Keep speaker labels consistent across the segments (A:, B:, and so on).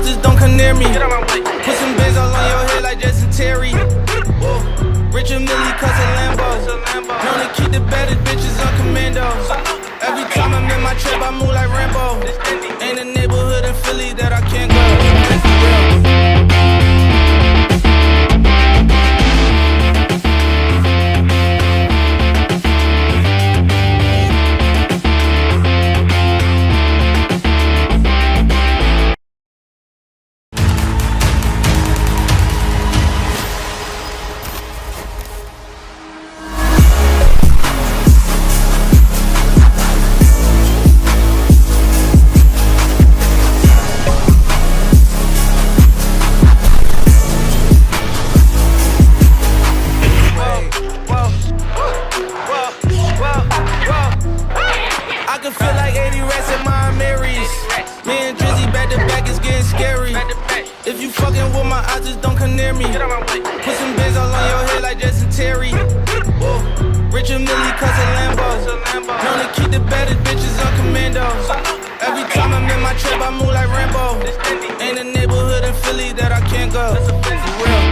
A: eyes, just don't come near me. Put some bands all on your head like Jason Terry. Richard Millie cussing Lambo. Known to keep the better bitches on commando. Every time I'm in my trip, I move like Rambo. Ain't a neighborhood in Philly that I can't go. That's real.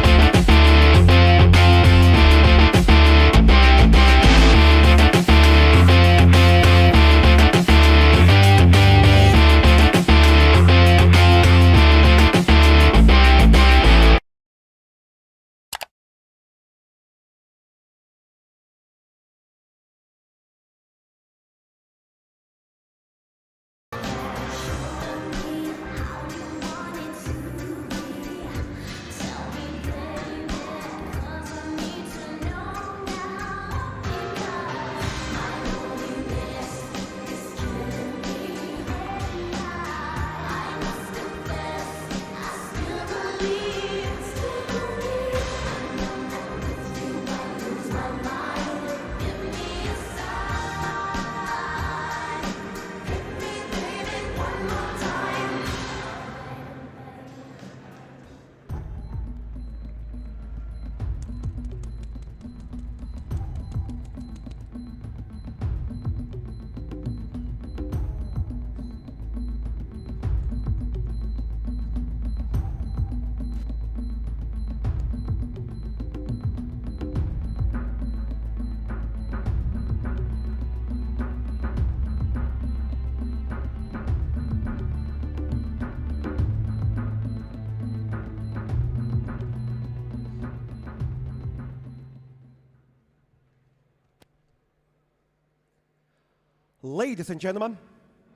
B: Ladies and gentlemen,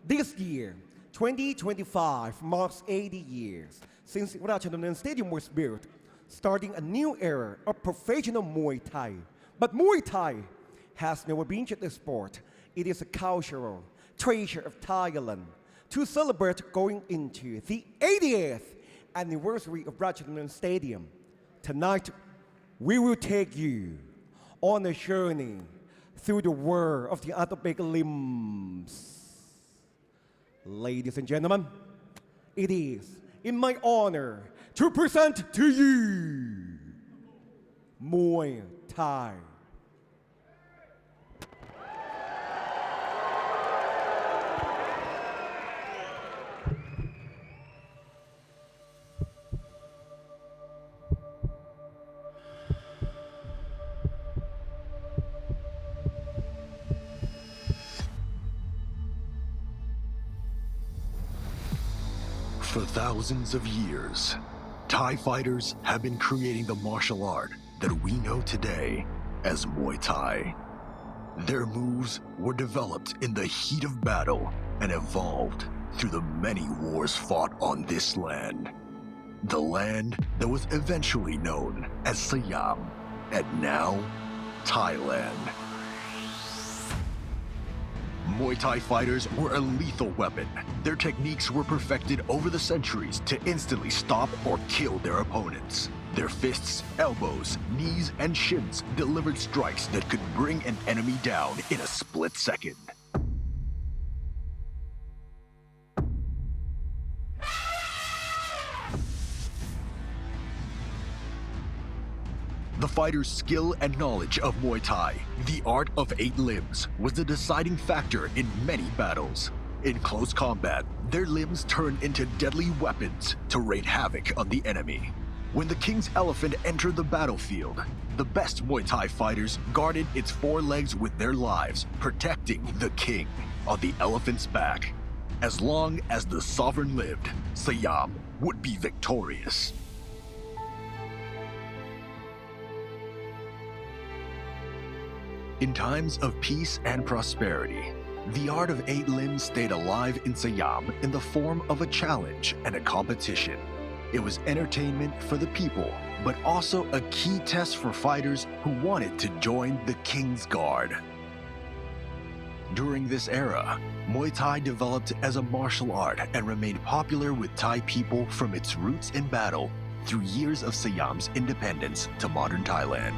B: this year, 2025, marks 80 years since Rajadamnern Stadium was built, starting a new era of professional Muay Thai. But Muay Thai has never been just a sport. It is a cultural treasure of Thailand. To celebrate going into the 80th anniversary of Rajadamnern Stadium, tonight we will take you on a journey through the world of the orthopedic limbs. Ladies and gentlemen, it is in my honor to present to you Muay Thai.
C: For thousands of years, Thai fighters have been creating the martial art that we know today as Muay Thai. Their moves were developed in the heat of battle and evolved through the many wars fought on this land. The land that was eventually known as Siam, and now Thailand. Muay Thai fighters were a lethal weapon. Their techniques were perfected over the centuries to instantly stop or kill their opponents. Their fists, elbows, knees, and shins delivered strikes that could bring an enemy down in a split second. The fighter's skill and knowledge of Muay Thai, the art of 8 limbs, was the deciding factor in many battles. In close combat, their limbs turn into deadly weapons to wreak havoc on the enemy. When the king's elephant entered the battlefield, the best Muay Thai fighters guarded its four legs with their lives, protecting the king on the elephant's back. As long as the sovereign lived, Siam would be victorious. In times of peace and prosperity, the art of eight limbs stayed alive in Siam in the form of a challenge and a competition. It was entertainment for the people, but also a key test for fighters who wanted to join the King's Guard. During this era, Muay Thai developed as a martial art and remained popular with Thai people from its roots in battle through years of Siam's independence to modern Thailand.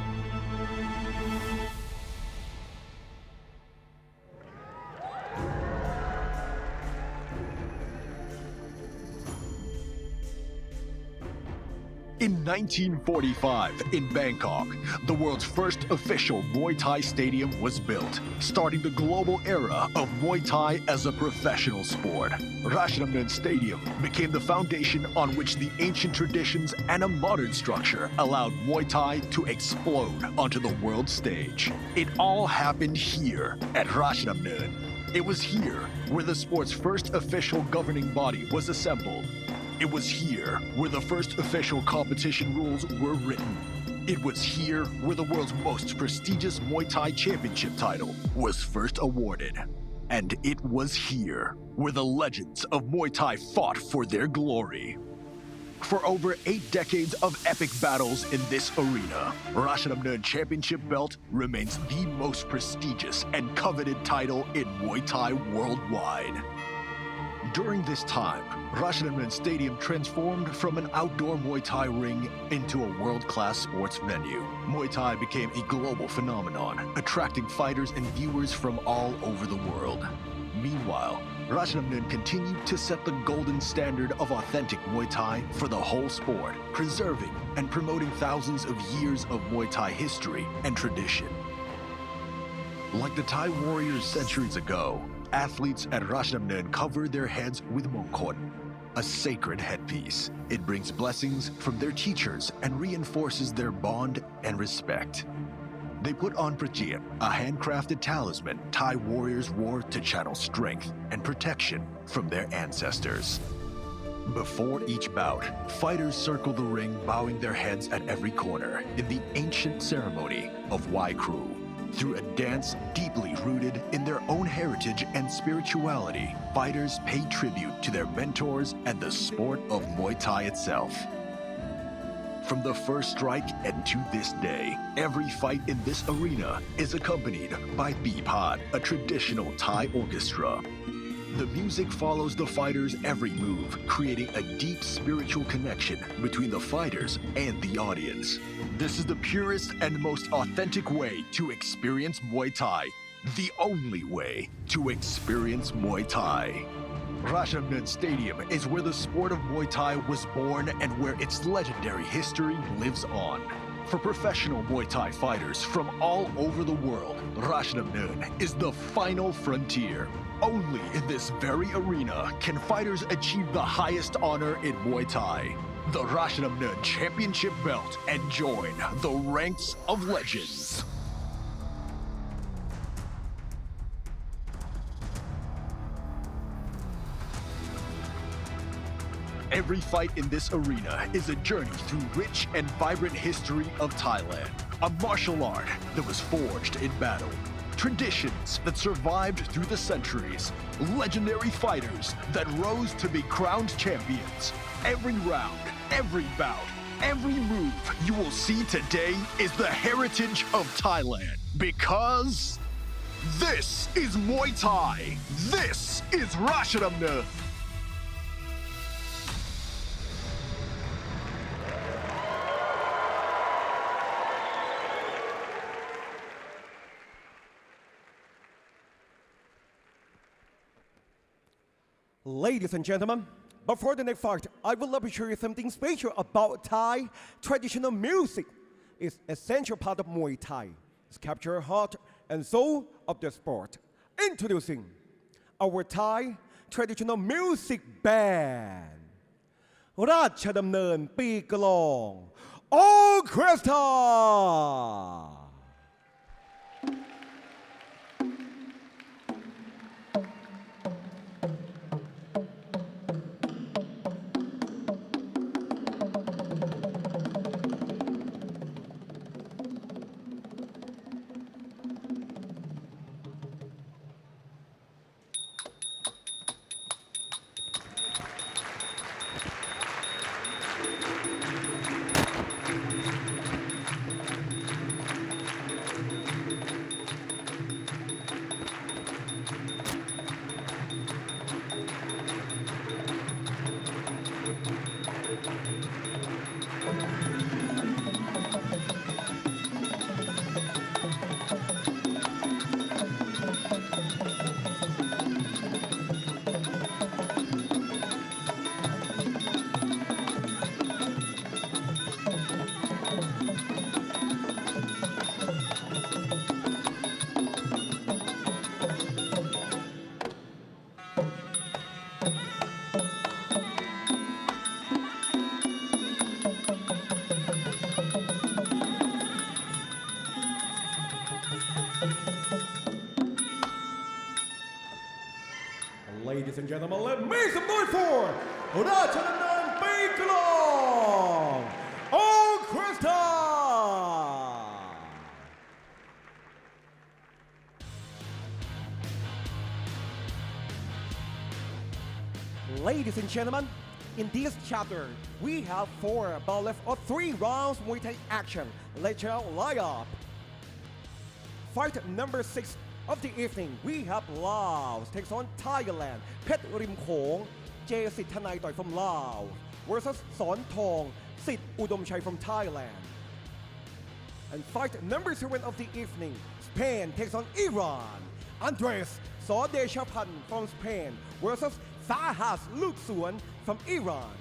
C: In 1945, in Bangkok, the world's first official Muay Thai stadium was built, starting the global era of Muay Thai as a professional sport. Rajadamnern Stadium became the foundation on which the ancient traditions and a modern structure allowed Muay Thai to explode onto the world stage. It all happened here at Rajadamnern. It was here where the sport's first official governing body was assembled. It was here where the first official competition rules were written. It was here where the world's most prestigious Muay Thai championship title was first awarded. And it was here where the legends of Muay Thai fought for their glory. For over 8 decades of epic battles in this arena, Rajadamnern Championship Belt remains the most prestigious and coveted title in Muay Thai worldwide. During this time, Rajadamnern Stadium transformed from an outdoor Muay Thai ring into a world-class sports venue. Muay Thai became a global phenomenon, attracting fighters and viewers from all over the world. Meanwhile, Rajadamnern continued to set the golden standard of authentic Muay Thai for the whole sport, preserving and promoting thousands of years of Muay Thai history and tradition. Like the Thai warriors centuries ago, athletes at Rajadamnern cover their heads with mongkot, a sacred headpiece. It brings blessings from their teachers and reinforces their bond and respect. They put on prachiep, a handcrafted talisman Thai warriors wore to channel strength and protection from their ancestors. Before each bout, fighters circle the ring, bowing their heads at every corner in the ancient ceremony of Wai Kru. Through a dance deeply rooted in their own heritage and spirituality, fighters pay tribute to their mentors and the sport of Muay Thai itself. From the first strike and to this day, every fight in this arena is accompanied by Bipad, a traditional Thai orchestra. The music follows the fighters' every move, creating a deep spiritual connection between the fighters and the audience. This is the purest and most authentic way to experience Muay Thai. The only way to experience Muay Thai. Rajadamnern Stadium is where the sport of Muay Thai was born and where its legendary history lives on. For professional Muay Thai fighters from all over the world, Rajadamnern is the final frontier. Only in this very arena can fighters achieve the highest honor in Muay Thai, the Rajadamnern Championship Belt, and join the ranks of legends. Every fight in this arena is a journey through rich and vibrant history of Thailand, a martial art that was forged in battle, traditions that survived through the centuries, legendary fighters that rose to be crowned champions. Every round, every bout, every move you will see today is the heritage of Thailand, because this is Muay Thai. This is Rajadamnern.
B: Ladies and gentlemen, before the next fight, I would love to share you something special about Thai traditional music. It's an essential part of Muay Thai. It's captured heart and soul of the sport. Introducing our Thai traditional music band ราชดำเนินปีกลอง Orchestra Ladies and gentlemen, let me make some noise for Rajadamnern Stadium Orchestra. Ladies and gentlemen, in this chapter, we have 4 but left of 3 rounds Muay Thai action. Let's line up. Fight number 6 of the evening, we have Laos takes on Thailand. Pet Rim Khong, J. Sit Thanai Toi from Laos versus Son Thong, Sit Udom Chai from Thailand. And fight number 7 of the evening, Spain takes on Iran. Andres Sodeshapan from Spain versus Sahas Lutsuan from Iran.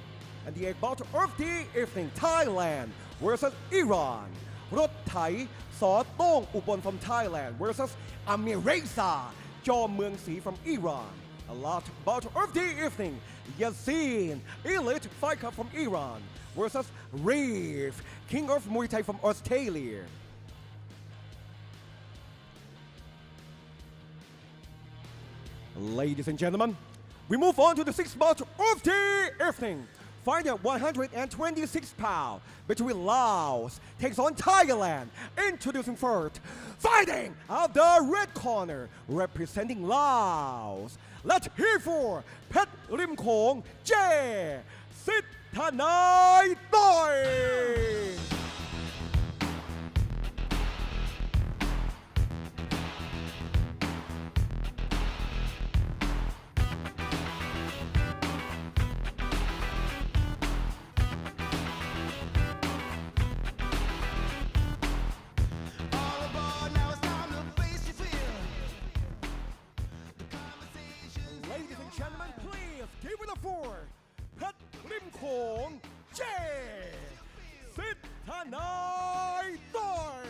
B: And the bout of the evening, Thailand versus Iran. Rot Thai Saw Tong Upon from Thailand versus Amir Reza Jom Muang Si from Iran. A lot bout of the evening, Yassin Elite Fighter from Iran versus Reef King of Muay Thai from Australia. Ladies and gentlemen, we move on to the 6th bout of the evening. Fight at 126 pounds between Laos takes on Thailand. Introducing first, fighting out the red corner, representing Laos. Let's hear for Pet Rim Khong, J. Sit Thanai Toi. Gentlemen, please give it a 4. Pet Rim Khong, J. Sit Thanai Toi.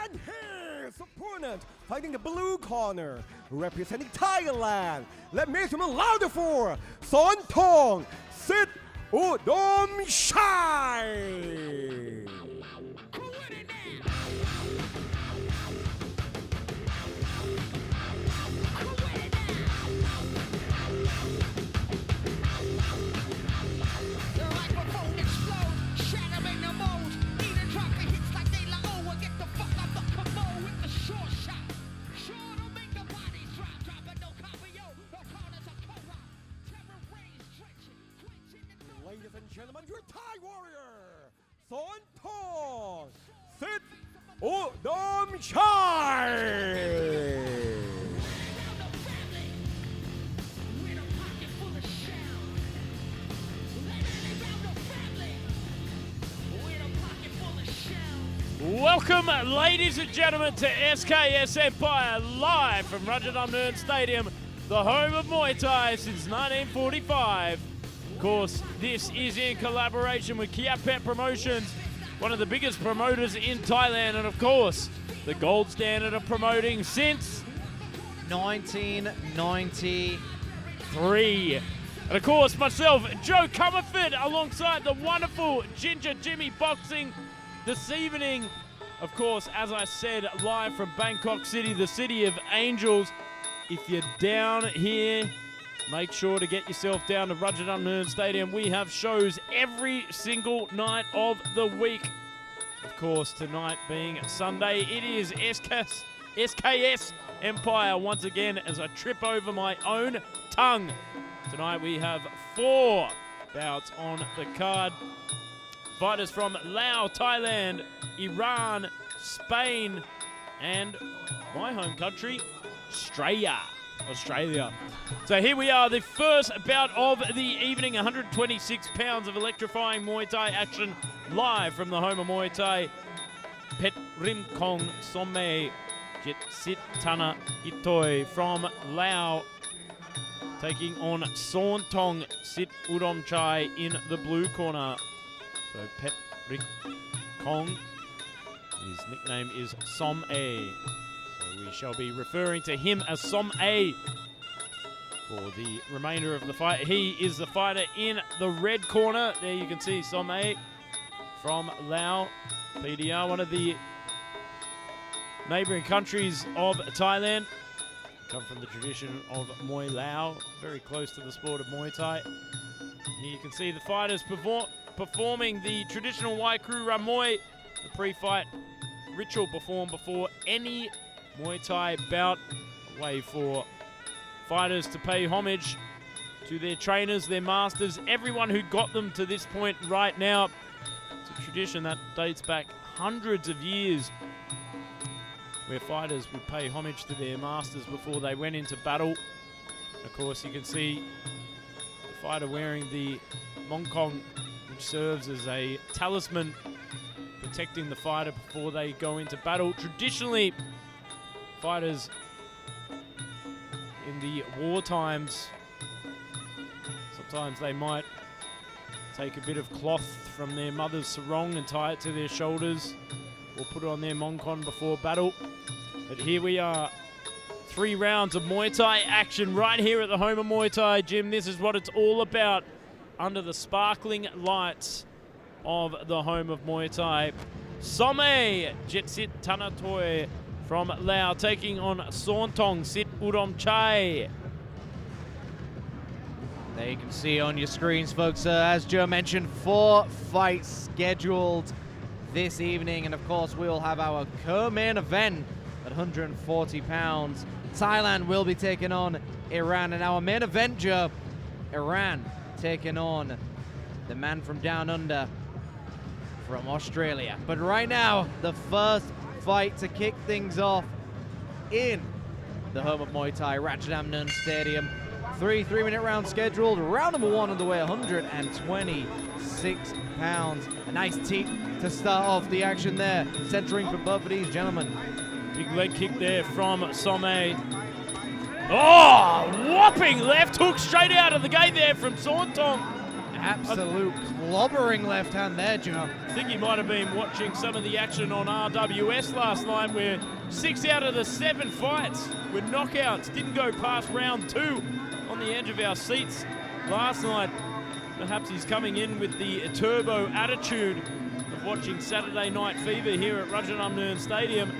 B: And his opponent fighting the blue corner, representing Thailand. Let me make some louder for Son Thong, Sit Udom Chai. Ladies and gentlemen, your Thai warrior, Son Thong, Sit Udom Chai.
D: Welcome, ladies and gentlemen, to SKS Empire, live from Rajadamnern Stadium, the home of Muay Thai since 1945. Of course, this is in collaboration with Kiatpetch Promotions, one of the biggest promoters in Thailand, and of course, the gold standard of promoting since
E: 1993.
D: And of course, myself, Joe Comerford, alongside the wonderful Ginger Jimmy Boxing this evening. Of course, as I said, live from Bangkok City, the city of angels. If you're down here, make sure to get yourself down to Rajadamnern Stadium. We have shows every single night of the week. Of course, tonight being Sunday, it is SKS Empire once again as I trip over my own tongue. Tonight we have 4 bouts on the card. Fighters from Laos, Thailand, Iran, Spain, and my home country, Australia. So here we are, the first bout of the evening, 126 pounds of electrifying Muay Thai action live from the home of Muay Thai. Pet Rim Kong Somme Jit Sit Tana Itoi from Laos, taking on Sorntong Sit Udom Chai in the blue corner. So Pet Rim Kong, his nickname is Som A. So we shall be referring to him as Som A for the remainder of the fight. He is the fighter in the red corner. There you can see Som A from Laos, PDR, one of the neighbouring countries of Thailand. Come from the tradition of Muay Lao, very close to the sport of Muay Thai. Here you can see the fighters performing the traditional Waikru Ramoi, the pre-fight ritual performed before any Muay Thai bout, a way for fighters to pay homage to their trainers, their masters, everyone who got them to this point right now. It's a tradition that dates back hundreds of years, where fighters would pay homage to their masters before they went into battle. Of course, you can see the fighter wearing the mongkong, which serves as a talisman protecting the fighter before they go into battle. Traditionally, fighters in the war times, sometimes they might take a bit of cloth from their mother's sarong and tie it to their shoulders, or put it on their mongkon before battle. But here we are, 3 rounds of Muay Thai action right here at the home of Muay Thai, Jim. This is what it's all about under the sparkling lights of the home of Muay Thai. Some Jetsit Tanatoy from Laos taking on Sorntong Sit Udom Chai.
E: There you can see on your screens, folks, as Joe mentioned, 4 fights scheduled this evening, and of course we'll have our co-main event at 140 pounds. Thailand will be taking on Iran, and our main event, Joe, Iran taking on the man from down under from Australia. But right now, the first fight to kick things off in the home of Muay Thai, Rajadamnern Stadium. 3 3-minute rounds scheduled. Round number 1 underway, 126 pounds. A nice teep to start off the action there, centering for both of these gentlemen.
D: Big leg kick there from Somme. Oh, whopping left hook straight out of the gate there from Sorntong.
E: Absolute clobbering left hand there, Joe.
D: I think he might have been watching some of the action on RWS last night, where 6 out of the 7 fights were knockouts. Didn't go past round 2 on the edge of our seats last night. Perhaps he's coming in with the turbo attitude of watching Saturday Night Fever here at Rajadamnern Stadium.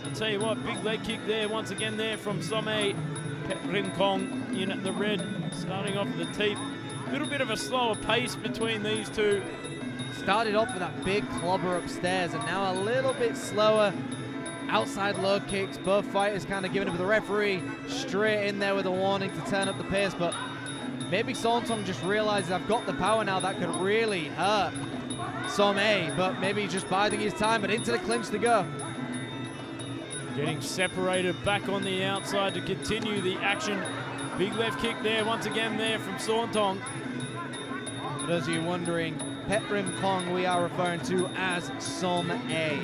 D: I'll tell you what, big leg kick there once again there from Some Pet Rim Kong in the red, starting off with the teep. A little bit of a slower pace between these two.
E: Started off with that big clobber upstairs, and now a little bit slower. Outside low kicks, both fighters kind of giving it with the referee straight in there with a warning to turn up the pace, but maybe Sorntong just realizes I've got the power now that could really hurt Some, but maybe he's just biding his time, but into the clinch to go.
D: Getting separated back on the outside to continue the action. Big left kick there once again there from Sorntong.
E: For those of you wondering, Pet Rim Kong we are referring to as Som A.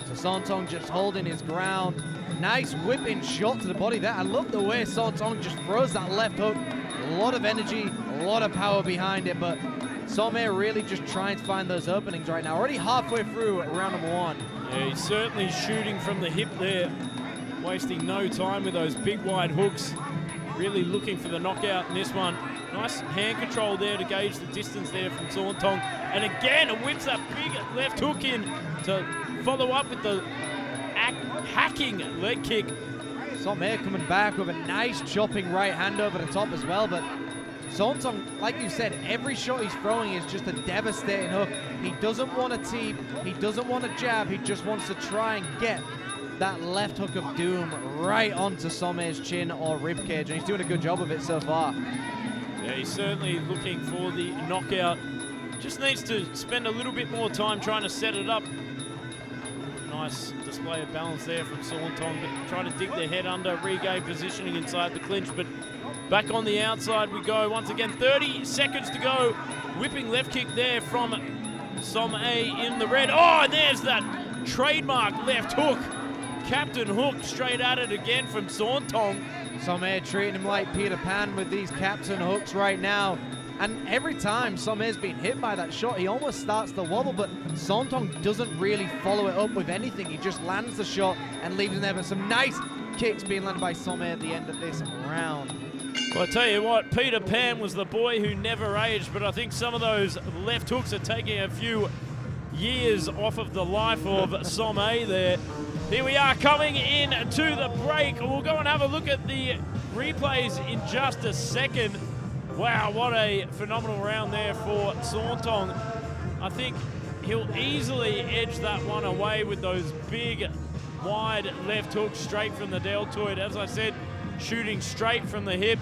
E: So Sorntong just holding his ground. Nice whipping shot to the body there. I love the way Sorntong just throws that left hook. A lot of energy, a a lot of power behind it, but Some really just trying to find those openings right now. Already halfway through round number 1.
D: Yeah, he's certainly shooting from the hip there, wasting no time with those big wide hooks. Really looking for the knockout in this one. Nice hand control there to gauge the distance there from Thorntong. And again, it whips that big left hook in to follow up with the hacking leg kick.
E: Some coming back with a nice chopping right hand over the top as well, but Thorntong, like you said, every shot he's throwing is just a devastating hook. He doesn't want to teep, he doesn't want to jab, he just wants to try and get that left hook of doom right onto Somme's chin or ribcage, and he's doing a good job of it so far.
D: Yeah, he's certainly looking for the knockout. Just needs to spend a little bit more time trying to set it up. Nice display of balance there from Thorntong, but trying to dig their head under, regain positioning inside the clinch, but back on the outside we go once again. 30 seconds to go. Whipping left kick there from Somme in the red. Oh, and there's that trademark left hook. Captain hook straight at it again from Thorntong.
E: Somme treating him like Peter Pan with these captain hooks right now. And every time Somme's been hit by that shot, he almost starts to wobble, but Thorntong doesn't really follow it up with anything. He just lands the shot and leaves him there. But some nice kicks being landed by Somme at the end of this round.
D: Well, I tell you what, Peter Pan was the boy who never aged, but I think some of those left hooks are taking a few years off of the life of Somme there. Here we are coming in to the break. We'll go and have a look at the replays in just a second. Wow, what a phenomenal round there for Thorntong. I think he'll easily edge that one away with those big, wide left hooks straight from the deltoid. As I said, shooting straight from the hip.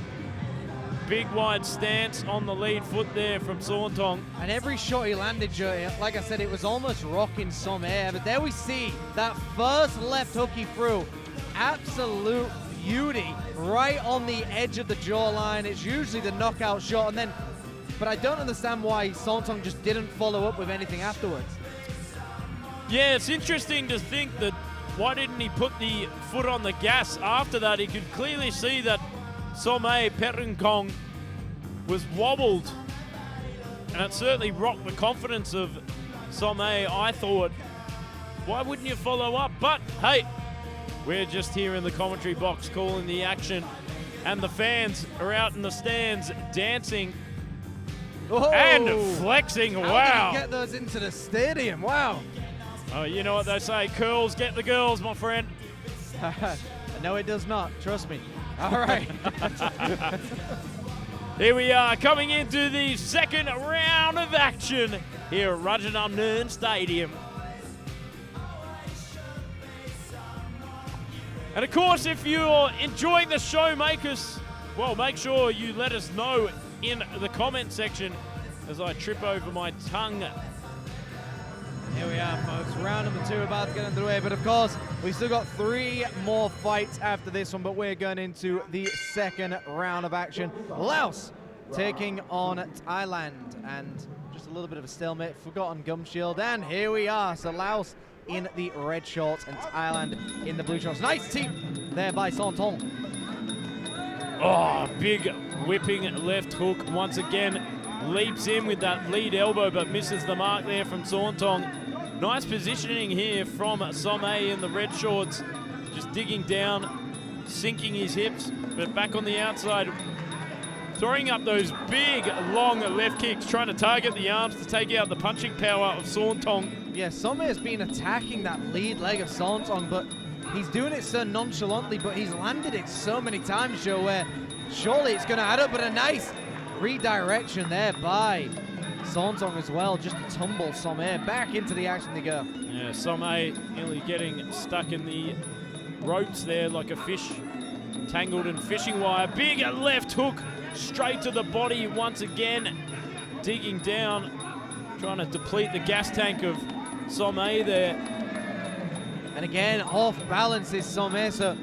D: Big wide stance on the lead foot there from Thorntong.
E: And every shot he landed, Joe, like I said, it was almost rocking Somme. But there we see that first left hook he threw. Absolute beauty right on the edge of the jawline. It's usually the knockout shot. And then, but I don't understand why Thorntong just didn't follow up with anything afterwards.
D: Yeah, it's interesting to think that why didn't he put the foot on the gas after that? He could clearly see that Somme Perrinkong was wobbled, and it certainly rocked the confidence of Somme, I thought. Why wouldn't you follow up? But hey, we're just here in the commentary box calling the action, and the fans are out in the stands dancing and flexing. Wow.
E: How did he get those into the stadium? Wow.
D: Oh, you know what they say, curls get the girls, my friend.
E: No, it does not. Trust me. All right.
D: Here we are coming into the second round of action here at Rajadamnern Stadium. And of course, if you're enjoying the show, make sure you let us know in the comment section as I trip over my tongue.
E: Here we are, folks. Round number 2 about to get underway. But of course, we've still got 3 more fights after this one. But we're going into the second round of action. Laos taking on Thailand. And just a little bit of a stalemate. Forgotten gum shield. And here we are. So Laos in the red shorts and Thailand in the blue shorts. Nice teep there by Thorntong.
D: Oh, big whipping left hook once again. Leaps in with that lead elbow, but misses the mark there from Thorntong. Nice positioning here from Somme in the red shorts. Just digging down, sinking his hips, but back on the outside. Throwing up those big, long left kicks, trying to target the arms to take out the punching power of Thorntong.
E: Yeah, Somme has been attacking that lead leg of Thorntong, but he's doing it so nonchalantly, but he's landed it so many times, Joe, where surely it's going to add up, but a nice redirection there by Thorntong as well, just to tumble Somme back into the action they go.
D: Yeah, Somme nearly getting stuck in the ropes there like a fish tangled in fishing wire. Big left hook straight to the body once again, digging down, trying to deplete the gas tank of Somme there.
E: And again, off balance is Somme, so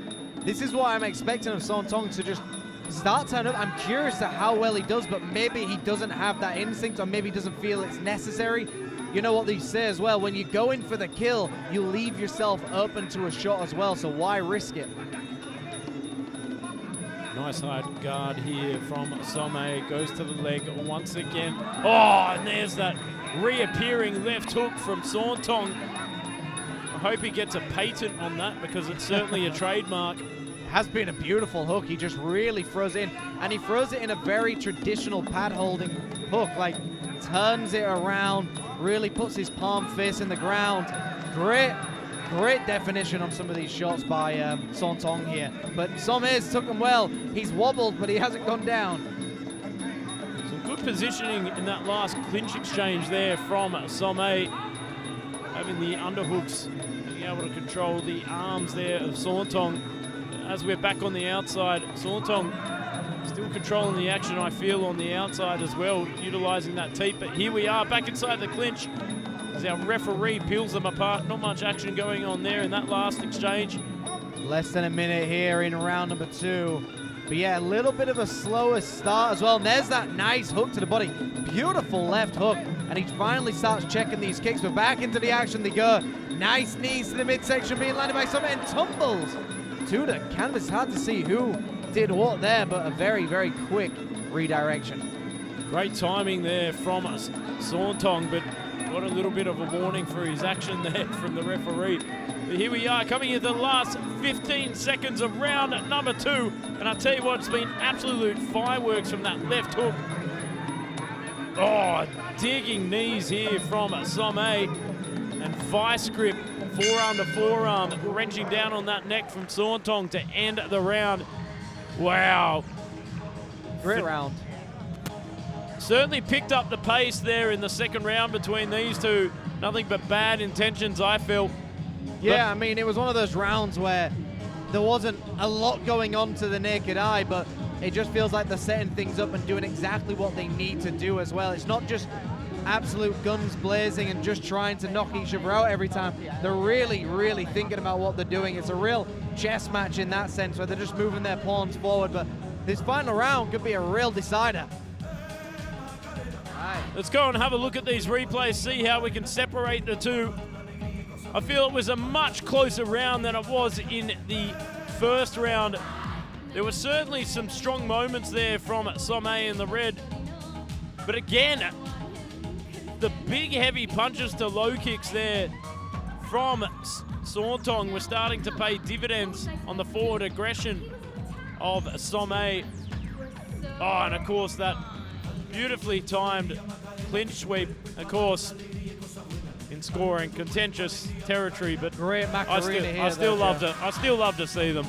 E: this is what I'm expecting of Thorntong to just start turning up. I'm curious to how well he does, but maybe he doesn't have that instinct, or maybe he doesn't feel it's necessary. You know what they say as well, when you go in for the kill, you leave yourself open to a shot as well, so why risk it?
D: Nice hard guard here from Some. Goes to the leg once again. Oh, and there's that reappearing left hook from Sauntong. I hope he gets a patent on that because it's certainly a trademark.
E: Has been a beautiful hook. He just really throws it in, and he throws it in a very traditional pad holding hook, like turns it around, really puts his palm face in the ground. Great definition on some of these shots by Sauntong here. But Somme's took him well. He's wobbled, but he hasn't gone down.
D: Some good positioning in that last clinch exchange there from Somme. Having the underhooks, being able to control the arms there of Sauntong. As we're back on the outside, Sauntong still controlling the action, I feel, on the outside as well, utilizing that teep. But here we are back inside the clinch as our referee peels them apart. Not much action going on there in that last exchange.
E: Less than a minute here in round number 2. But yeah, a little bit of a slower start as well. And there's that nice hook to the body. Beautiful left hook. And he finally starts checking these kicks. But back into the action they go. Nice knees to the midsection being landed by Summit and tumbles to the canvas. Hard to see who did what there, but a very, very quick redirection.
D: Great timing there from Sauntong, but got a little bit of a warning for his action there from the referee. But here we are coming into the last 15 seconds of round number 2. And I'll tell you what, it's been absolute fireworks from that left hook. Oh, digging knees here from Somme. And vice grip, forearm to forearm, wrenching down on that neck from Sauntong to end the round. Wow.
E: Great round.
D: Certainly picked up the pace there in the second round between these two. Nothing but bad intentions, I feel.
E: Yeah, I mean, it was one of those rounds where there wasn't a lot going on to the naked eye, but it just feels like they're setting things up and doing exactly what they need to do as well. It's not just absolute guns blazing and just trying to knock each other out every time. They're really, really thinking about what they're doing. It's a real chess match in that sense where they're just moving their pawns forward, but this final round could be a real decider.
D: Let's go and have a look at these replays, see how we can separate the two. I feel it was a much closer round than it was in the first round. There were certainly some strong moments there from Somme in the red. But again, the big heavy punches to low kicks there from Sauntong were starting to pay dividends on the forward aggression of Somme. Oh, and of course that beautifully timed clinch sweep, of course, in scoring contentious territory, but
E: great Macarena here.
D: I still love to see them.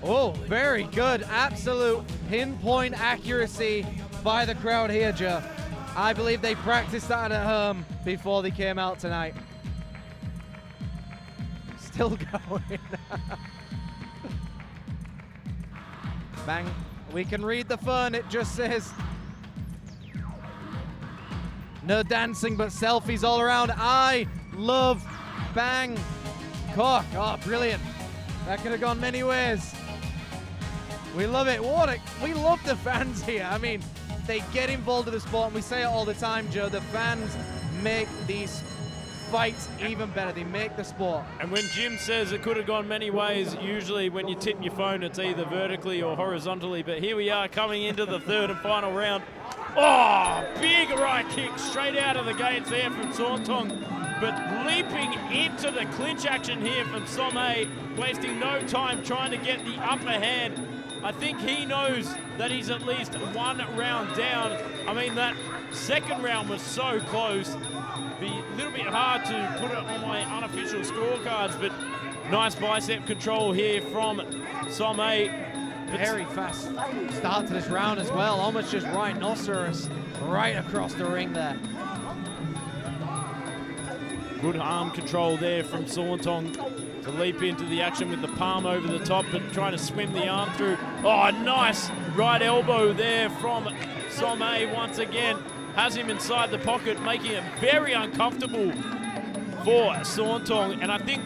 E: Oh, very good. Absolute pinpoint accuracy by the crowd here, Joe. I believe they practiced that at home before they came out tonight. Still going. Bang. We can read the fun. It just says no dancing but selfies all around. I love Bangkok. Oh, brilliant. That could have gone many ways. We love it. We love the fans here. I mean, they get involved in the sport, and we say it all the time, Joe. The fans make these fights even better. They make the sport.
D: And when Jim says it could have gone many ways, usually when you tip your phone, it's either vertically or horizontally. But here we are coming into the third and final round. Oh, big right kick straight out of the gates there from Sauntong. But leaping into the clinch action here from Somme, wasting no time trying to get the upper hand. I think he knows that he's at least one round down. I mean, that second round was so close. Be a little bit hard to put it on my unofficial scorecards, but nice bicep control here from Somme.
E: Very fast start to this round as well. Almost just rhinoceros right across the ring there.
D: Good arm control there from Sauntong to leap into the action with the palm over the top, but trying to swim the arm through. Oh, nice right elbow there from Somme once again. Has him inside the pocket, making it very uncomfortable for Sauntong. And I think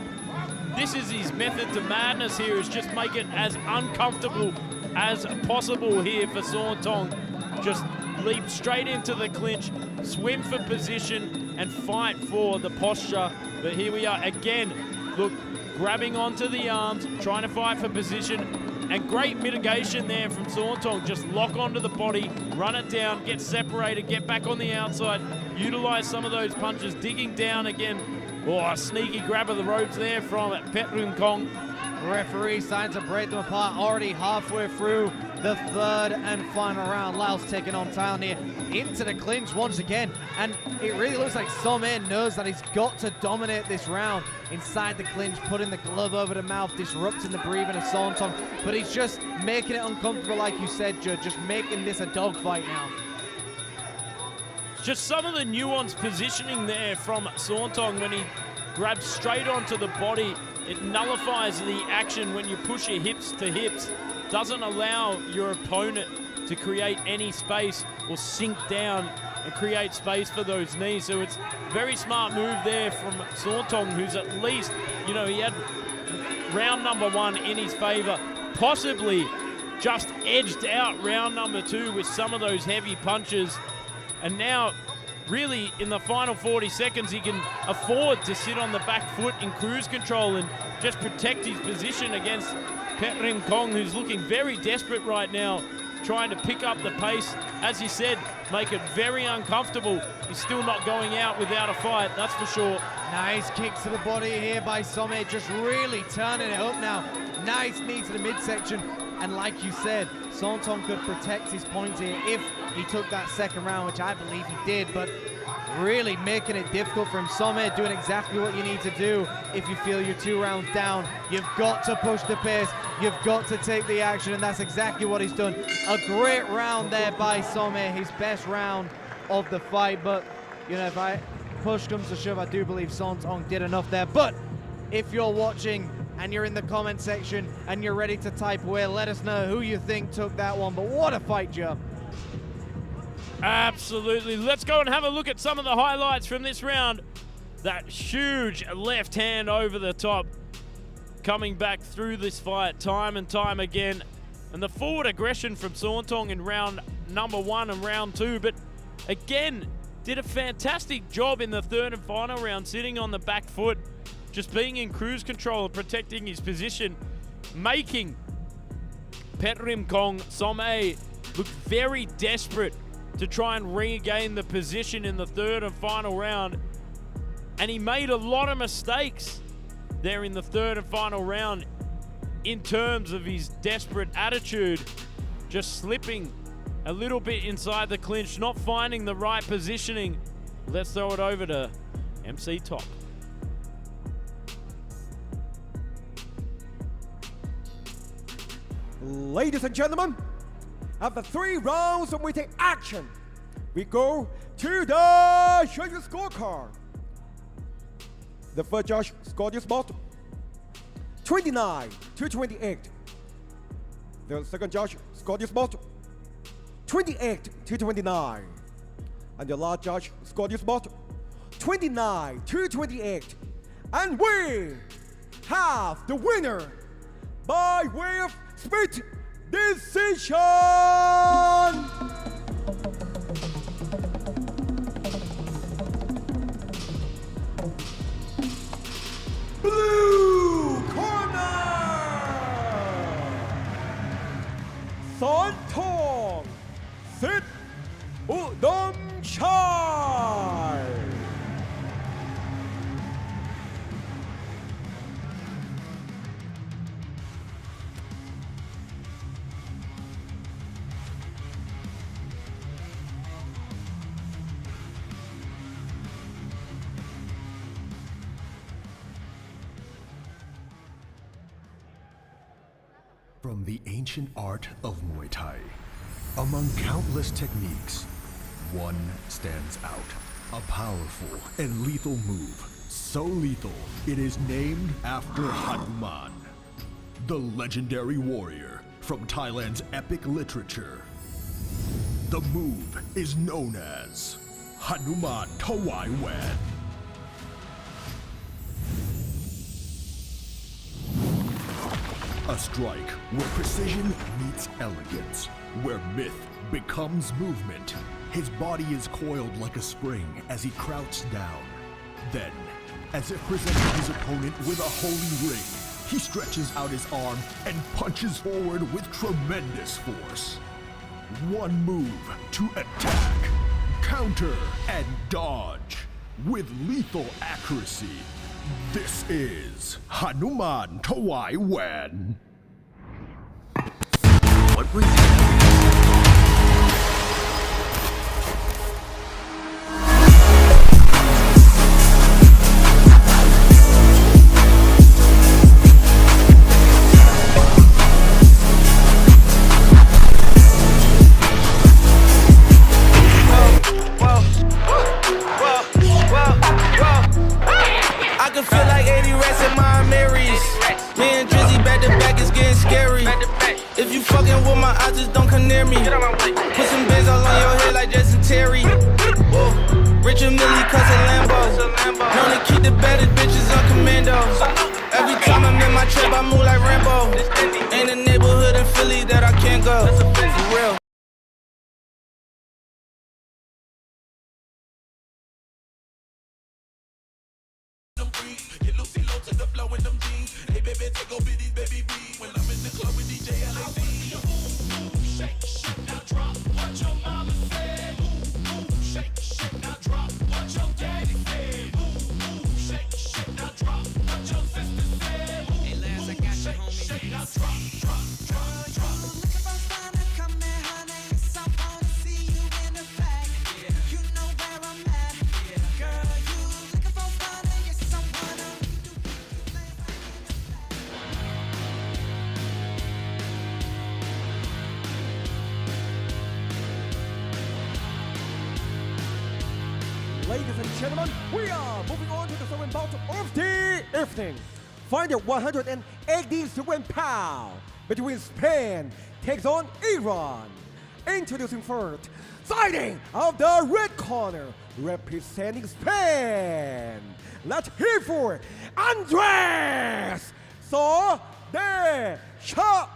D: this is his method to madness here, is just make it as uncomfortable as possible here for Sauntong. Just leap straight into the clinch, swim for position, and fight for the posture. But here we are again, look, grabbing onto the arms, trying to fight for position, And great mitigation there from Sorntong. Just lock onto the body, run it down, get separated, get back on the outside, utilize some of those punches, digging down again. Oh, a sneaky grab of the ropes there from Petrim Kong.
E: Referee starting to break them apart, already halfway through the third and final round. Laos taking on Thailand here into the clinch once again, and it really looks like Some knows that he's got to dominate this round inside the clinch, putting the glove over the mouth, disrupting the breathing of Sorntong, but he's just making it uncomfortable, like you said, Judd, just making this a dogfight now.
D: Just some of the nuanced positioning there from Sorntong when he grabs straight onto the body. It nullifies the action when you push your hips to hips. Doesn't allow your opponent to create any space or sink down and create space for those knees. So it's a very smart move there from Sorntong, who's at least, you know, he had round number 1 in his favor, possibly just edged out round number 2 with some of those heavy punches. And now, really, in the final 40 seconds, he can afford to sit on the back foot in cruise control and just protect his position against Petrim Kong, who's looking very desperate right now, trying to pick up the pace. As he said, make it very uncomfortable. He's still not going out without a fight, that's for sure.
E: Nice kick to the body here by Some, just really turning it up now. Nice knee to the midsection. And like you said, Sorntong could protect his points here if he took that second round, which I believe he did, but really making it difficult for him. Some doing exactly what you need to do if you feel you're 2 rounds down. You've got to push the pace, you've got to take the action, and that's exactly what he's done. A great round there by Some, his best round of the fight, but you know, if push comes to shove, I do believe Sorntong did enough there. But if you're watching and you're in the comment section and you're ready to type away, let us know who you think took that one. But what a fight, Joe.
D: Absolutely. Let's go and have a look at some of the highlights from this round. That huge left hand over the top, coming back through this fight time and time again. And the forward aggression from Sorntong in round number 1 and round 2. But again, did a fantastic job in the third and final round, sitting on the back foot, just being in cruise control and protecting his position, making Petrim Kong Some look very desperate to try and regain the position in the third and final round. And he made a lot of mistakes there in the third and final round in terms of his desperate attitude, just slipping a little bit inside the clinch, not finding the right positioning. Let's throw it over to MC Top.
B: Ladies and gentlemen, after 3 rounds of Muay Thai action, we go to the judges' scorecard. The first judge scored this bout 29-28. The second judge scored this bout 28-29. And the last judge scored this bout 29-28. And we have the winner by way of split decision! Blue corner! Sorntong Sit Udom Chai!
C: From the ancient art of Muay Thai, among countless techniques, one stands out. A powerful and lethal move. So lethal, it is named after Hanuman, the legendary warrior from Thailand's epic literature. The move is known as Hanuman Thawai Wan. A strike where precision meets elegance, where myth becomes movement. His body is coiled like a spring as he crouches down. Then, as if presenting his opponent with a holy ring, He stretches out his arm and punches forward with tremendous force. One move to attack, counter, and dodge with lethal accuracy. This is Hanuman Tawai Wan.
F: What brings you?
A: I can feel like 80 rats in my Marys. Me and Drizzy back to back is getting scary. If you fucking with my eyes, just don't come near me. Put some bands all on your head like Jason Terry. Rich and Millie cussing Lambos. Known to keep the better bitches on commando. Every time I'm in my trap, I move like Rambo. Ain't a neighborhood in Philly that I can't go. For real.
B: Ladies and gentlemen, we are moving on to the second bout of the evening. Fighter 187 pounds between Spain takes on Iran. Introducing first, fighting of the red corner, representing Spain. Let's hear for Andres de Chapa.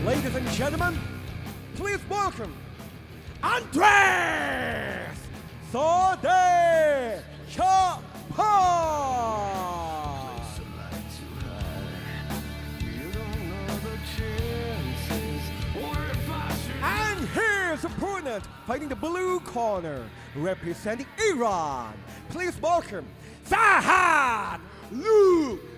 B: Ladies and gentlemen, please welcome Andres de Chapa. And his opponent fighting the blue corner, representing Iran. Please welcome Fahad Lusuan.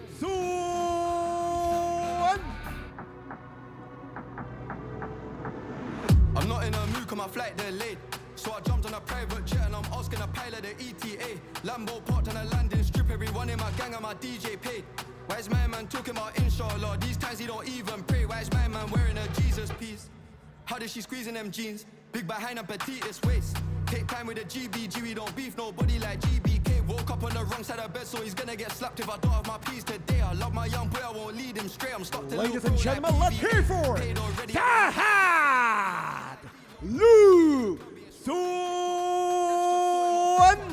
G: I'm not in a mood, cause my flight delayed. So I jumped on a private jet and I'm asking a pilot the ETA. Lambo parked on a landing strip, everyone in my gang and my DJ paid. Why is my man talking about inshallah? These times he don't even pray. Why is my man wearing a Jesus piece? How does she squeeze in them jeans? Big behind and petitest waist. Take time with the GBG, we don't beef nobody like GBK. Woke up on the wrong side of bed, so he's gonna get slapped if I don't have my peace today. I love my young boy, I won't lead him straight. I'm stuck to
B: Ladies and gentlemen, let's hear for Fahad Lusuan.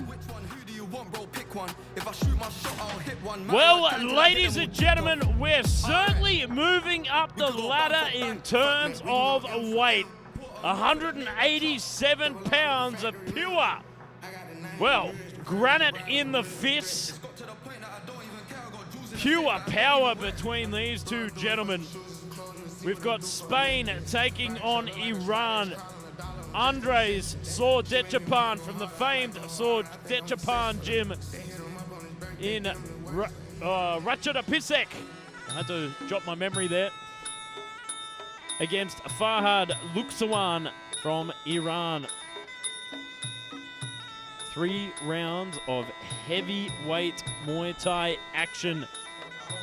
G: Which one? Who do you want, bro? Pick one. If I shoot my shot, I'll hit one.
D: Well, ladies and gentlemen, we're certainly moving up the ladder in terms of weight. 187 pounds of pure, well, granite in the fist. Pure power between these two gentlemen. We've got Spain taking on Iran. Andres Dechapan from the famed Dechapan gym in Rajadamnern. I had to drop my memory there. Against Fahad Lusuan from Iran. 3 rounds of heavyweight Muay Thai action.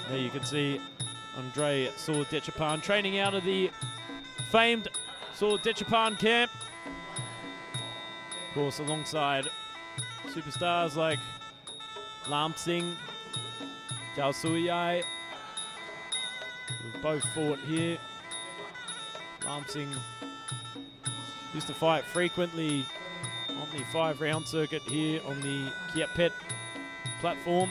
D: There you can see Andre Dechapan training out of the famed Dechapan camp. Of course, alongside superstars like Lam Singh, Jao Suyai, We've both fought here. Lansing used to fight frequently on the 5-round circuit here on the Kiatpetch platform.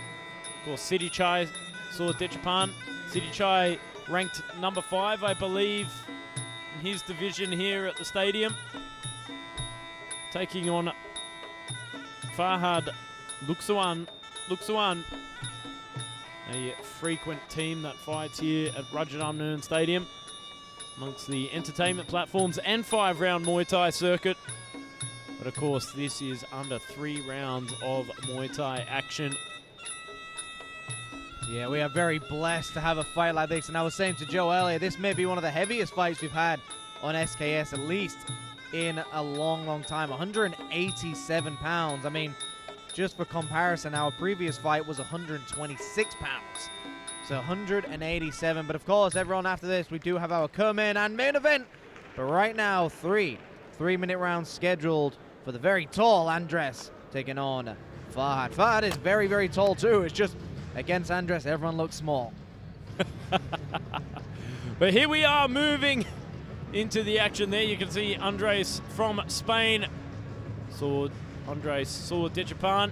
D: Of course, City Chai saw Dechapan. City Chai ranked number 5, I believe, in his division here at the stadium. Taking on Farhad Luxuan, a frequent team that fights here at Rajadamnern Stadium amongst the entertainment platforms and 5-round Muay Thai circuit. But of course, this is under 3 rounds of Muay Thai action.
E: Yeah, we are very blessed to have a fight like this. And I was saying to Joe earlier, this may be one of the heaviest fights we've had on SKS, at least in a long, long time. 187 pounds. I mean, just for comparison, our previous fight was 126 pounds. So 187. But of course, everyone, after this, we do have our co-main and main event. But right now, 3-minute rounds scheduled for the very tall Andres taking on Farhad. Farhad is very, very tall too. It's just against Andres, everyone looks small.
D: But here we are moving into the action there. You can see Andres from Spain. Andres saw Dechapan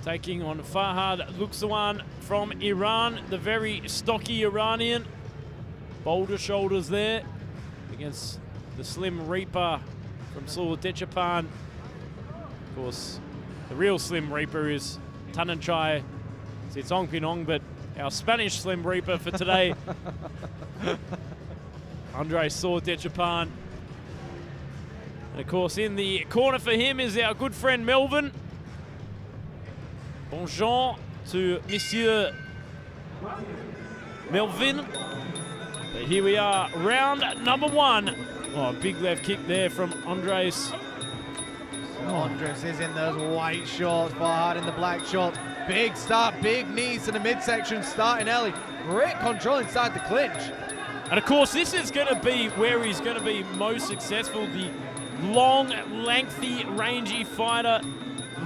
D: taking on Farhad Luxuan from Iran, the very stocky Iranian. Boulder shoulders there against the Slim Reaper from Saw Dechapan. Of course, the real Slim Reaper is Tananchai Sitong Pinong, but our Spanish Slim Reaper for today, Andres Saw Dechapan. And of course, in the corner for him is our good friend Melvin. Bonjour to Monsieur Melvin. But here we are, round number 1. Oh, big left kick there from Andres.
E: Andres is in those white shorts, Farhad in the black shorts. Big start, big knees to the midsection, starting early. Great control inside the clinch.
D: And of course, this is going to be where he's going to be most successful. The long, lengthy, rangy fighter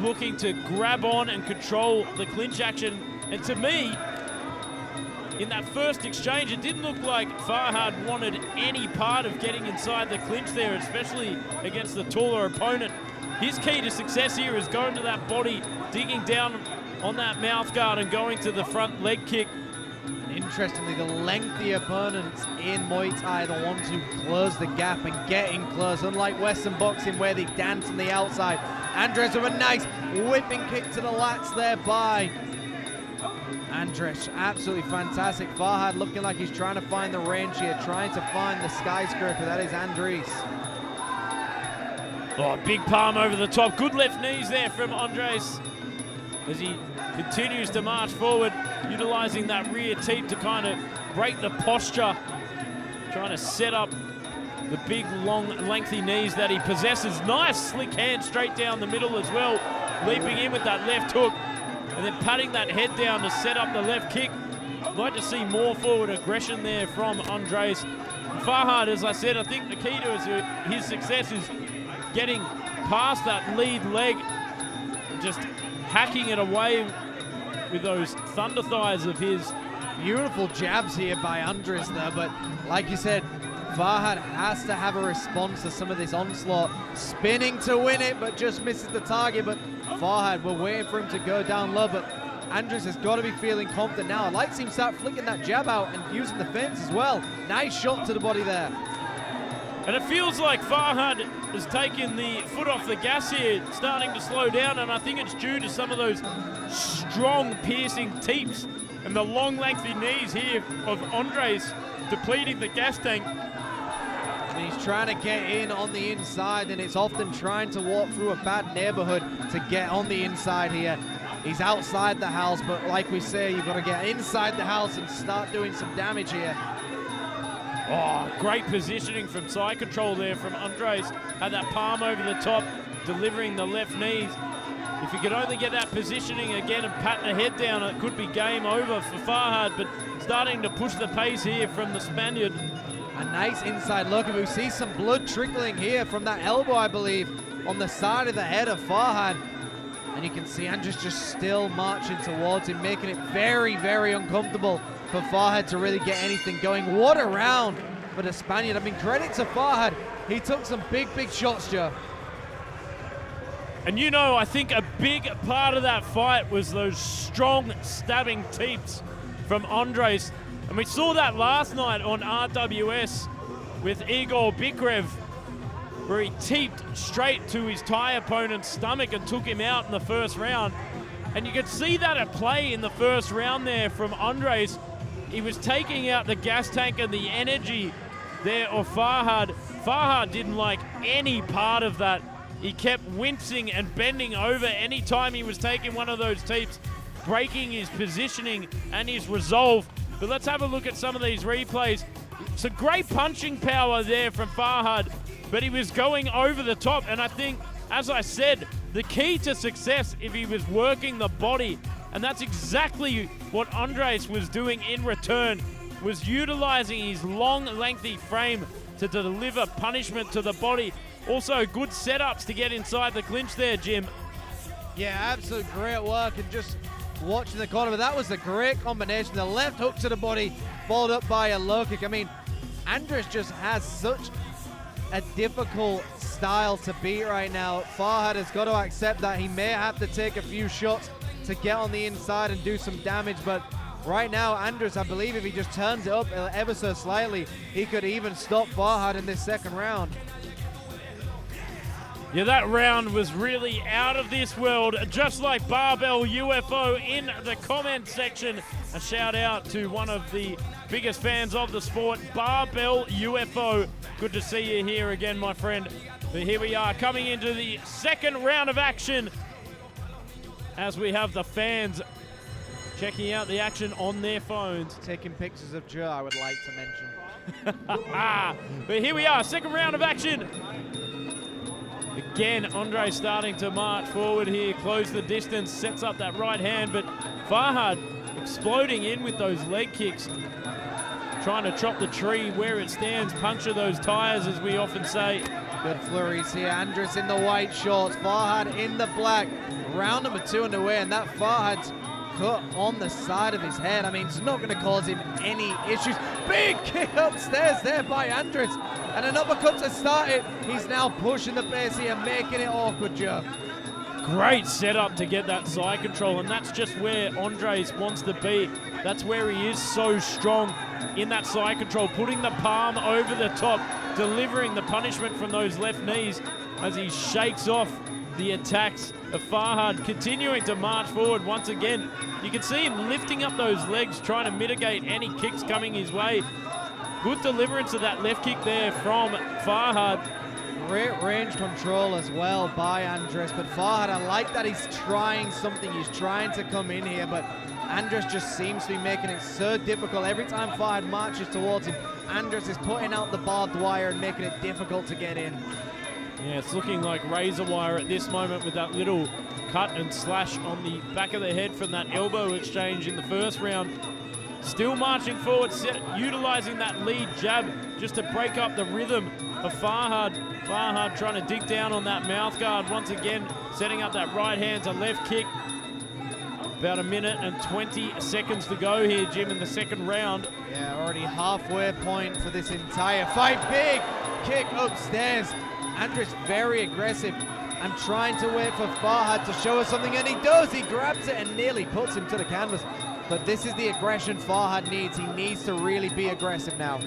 D: looking to grab on and control the clinch action. And to me, in that first exchange, it didn't look like Farhad wanted any part of getting inside the clinch there, especially against the taller opponent. His key to success here is going to that body, digging down on that mouth guard and going to the front leg kick.
E: And interestingly, the lengthy opponents in Muay Thai are the ones who close the gap and get in close, unlike Western boxing where they dance on the outside. Andres with a nice whipping kick to the lats there by Andres. Absolutely fantastic. Farhad looking like he's trying to find the range here, trying to find the skyscraper. That is Andres.
D: Oh, big palm over the top. Good left knees there from Andres as he continues to march forward, utilizing that rear teep to kind of break the posture, trying to set up the big, long, lengthy knees that he possesses. Nice slick hand straight down the middle as well, leaping in with that left hook and then patting that head down to set up the left kick. I'd like to see more forward aggression there from Andres. Farhad, as I said, I think the key to his success is getting past that lead leg, just hacking it away with those thunder thighs of his.
E: Beautiful jabs here by Andres there, but like you said, Farhad has to have a response to some of this onslaught. Spinning to win it, but just misses the target. But Farhad, we're waiting for him to go down low, but Andres has got to be feeling confident now. I'd like to see him start flicking that jab out and using the fence as well. Nice shot to the body there.
D: And it feels like Farhad has taken the foot off the gas here, starting to slow down, and I think it's due to some of those strong, piercing teeps and the long, lengthy knees here of Andres depleting the gas tank.
E: And he's trying to get in on the inside, and it's often trying to walk through a bad neighborhood to get on the inside here. He's outside the house, but like we say, you've got to get inside the house and start doing some damage here.
D: Oh, great positioning from side control there from Andres. Had that palm over the top, delivering the left knees. If he could only get that positioning again and pat the head down, it could be game over for Farhad, but starting to push the pace here from the Spaniard.
E: A nice inside look, and we see some blood trickling here from that elbow, I believe, on the side of the head of Farhad. And you can see Andres just still marching towards him, making it very, very uncomfortable for Farhad to really get anything going. What a round for the Spaniard. I mean, credit to Farhad. He took some big shots, Joe.
D: And you know, I think a big part of that fight was those strong stabbing teeps from Andres. And we saw that last night on RWS with Igor Bikrev, where he teeped straight to his Thai opponent's stomach and took him out in the first round. And you could see that at play in the first round there from Andres. He was taking out the gas tank and the energy there of Farhad. Farhad didn't like any part of that. He kept wincing and bending over any time he was taking one of those teeps, breaking his positioning and his resolve. But let's have a look at some of these replays. It's a great punching power there from Farhad, but he was going over the top. And I think, as I said, the key to success if he was working the body, and that's exactly what Andres was doing in return, was utilizing his long, lengthy frame to deliver punishment to the body. Also, good setups to get inside the clinch there, Jim.
E: Yeah, absolute great work, and just watching the corner, but that was a great combination. The left hook to the body, followed up by a low kick. I mean, Andres just has such a difficult style to beat right now. Farhad has got to accept that he may have to take a few shots to get on the inside and do some damage, but right now, Andres, I believe if he just turns it up ever so slightly, he could even stop Farhad in this second round.
D: Yeah, that round was really out of this world, just like Barbell UFO in the comment section. A shout out to one of the biggest fans of the sport, Barbell UFO. Good to see you here again, my friend. But here we are coming into the second round of action as we have the fans checking out the action on their phones.
E: Taking pictures of Joe, I would like to mention.
D: But here we are, second round of action. Again, Andre starting to march forward here, close the distance, sets up that right hand, but Farhad exploding in with those leg kicks, trying to chop the tree where it stands, puncture those tires, as we often say.
E: Good flurries here. Andres in the white shorts, Farhad in the black. Round number 2 underway, and that Farhad's cut on the side of his head. I mean, it's not going to cause him any issues. Big kick upstairs there by Andres, and an uppercut to start it. He's now pushing the base here, making it awkward, Joe.
D: Great setup to get that side control, and that's just where Andres wants to be. That's where he is so strong, in that side control, putting the palm over the top, delivering the punishment from those left knees as he shakes off the attacks of Farhad, continuing to march forward once again. You can see him lifting up those legs, trying to mitigate any kicks coming his way. Good deliverance of that left kick there from Farhad.
E: Great range control as well by Andres, but Farhad, I like that he's trying something. He's trying to come in here, but Andres just seems to be making it so difficult. Every time Farhad marches towards him, Andres is putting out the barbed wire and making it difficult to get in.
D: Yeah, it's looking like razor wire at this moment with that little cut and slash on the back of the head from that elbow exchange in the first round. Still marching forward, utilizing that lead jab just to break up the rhythm of Farhad. Farhad trying to dig down on that mouth guard once again, setting up that right hand to left kick. About a minute and 20 seconds to go here, Jim, in the second round.
E: Yeah, already halfway point for this entire fight. Big kick upstairs. Andres very aggressive and trying to wait for Farhad to show us something, and he does. He grabs it and nearly puts him to the canvas. But this is the aggression Farhad needs. He needs to really be aggressive now.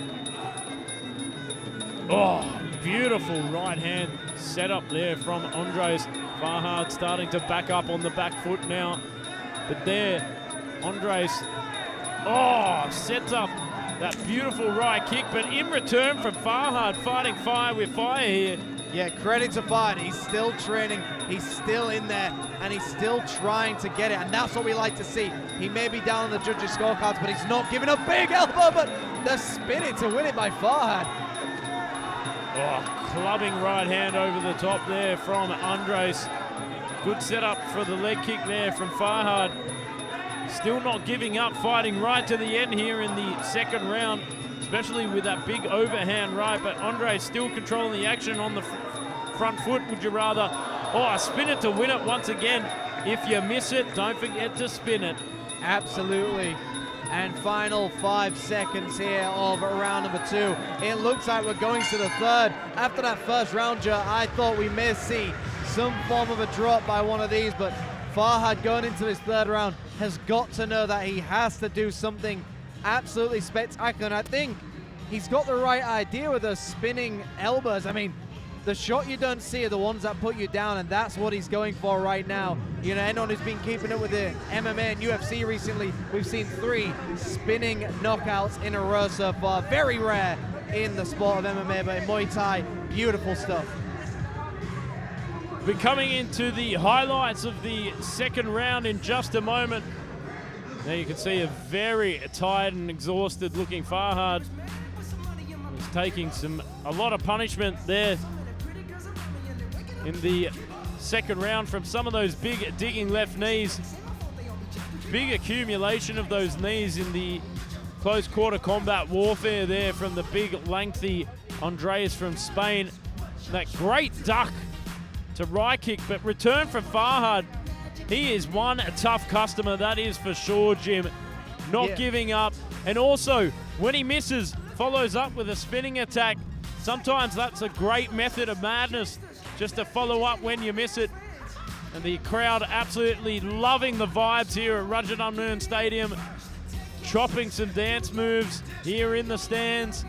D: Oh, beautiful right hand set up there from Andres. Farhad starting to back up on the back foot now. But there, Andres, sets up that beautiful right kick. But in return from Farhad, fighting fire with fire here.
E: Yeah, credit to Farhad. He's still training. He's still in there, and he's still trying to get it. And that's what we like to see. He may be down on the judges' scorecards, but he's not giving up. Big elbow, but the spin it to win it by Farhad.
D: Oh, clubbing right hand over the top there from Andres. Good setup for the leg kick there from Farhad. Still not giving up, fighting right to the end here in the second round, especially with that big overhand right. But Andres still controlling the action on the front foot. Would you rather? Oh, spin it to win it once again. If you miss it, don't forget to spin it.
E: Absolutely. and final 5 seconds here of round number 2. It looks like we're going to the third. After that first round, I thought we may see some form of a drop by one of these, but Farhad going into this third round has got to know that he has to do something absolutely spectacular, and I think he's got the right idea with those spinning elbows. I mean, the shot you don't see are the ones that put you down, and that's what he's going for right now. You know, anyone who's been keeping up with the MMA and UFC recently, we've seen 3 spinning knockouts in a row so far. Very rare in the sport of MMA, but in Muay Thai, beautiful stuff.
D: We're coming into the highlights of the second round in just a moment. Now you can see a very tired and exhausted looking Farhad. He's taking a lot of punishment there in the second round from some of those big digging left knees. Big accumulation of those knees in the close quarter combat warfare there from the big lengthy Andreas from Spain. That great duck to right kick, but return from Farhad. He is one tough customer, that is for sure, Jim. Not giving up. And also, when he misses, follows up with a spinning attack. Sometimes that's a great method of madness, just to follow up when you miss it. And the crowd absolutely loving the vibes here at Rajadamnern Stadium. Chopping some dance moves here in the stands.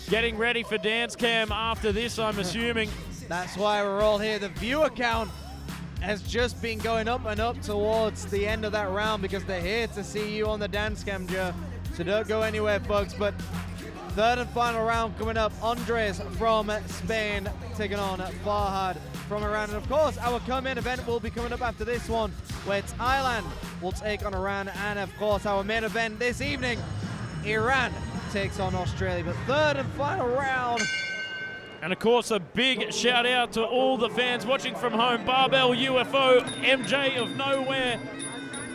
D: Getting ready for dance cam after this, I'm assuming.
E: That's why we're all here. The viewer count has just been going up and up towards the end of that round because they're here to see you on the dance cam, Joe. So don't go anywhere, folks. But third and final round coming up. Andres from Spain taking on Farhad from Iran. And of course, our co-main event will be coming up after this one, where Thailand will take on Iran. And of course, our main event this evening, Iran takes on Australia. But third and final round.
D: And of course, a big shout out to all the fans watching from home. Barbell, UFO, MJ of Nowhere.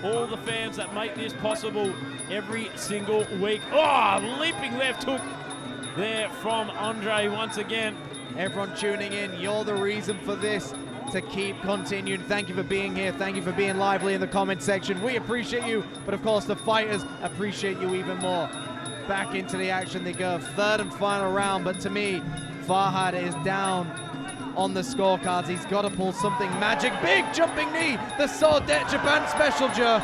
D: All the fans that make this possible every single week. Oh, leaping left hook there from Andre once again.
E: Everyone tuning in, you're the reason for this to keep continuing. Thank you for being here. Thank you for being lively in the comment section. We appreciate you, but of course the fighters appreciate you even more. Back into the action they go. Third and final round, but to me, Farhad is down on the scorecards. He's got to pull something magic. Big jumping knee, the Swordette Japan special, Joe.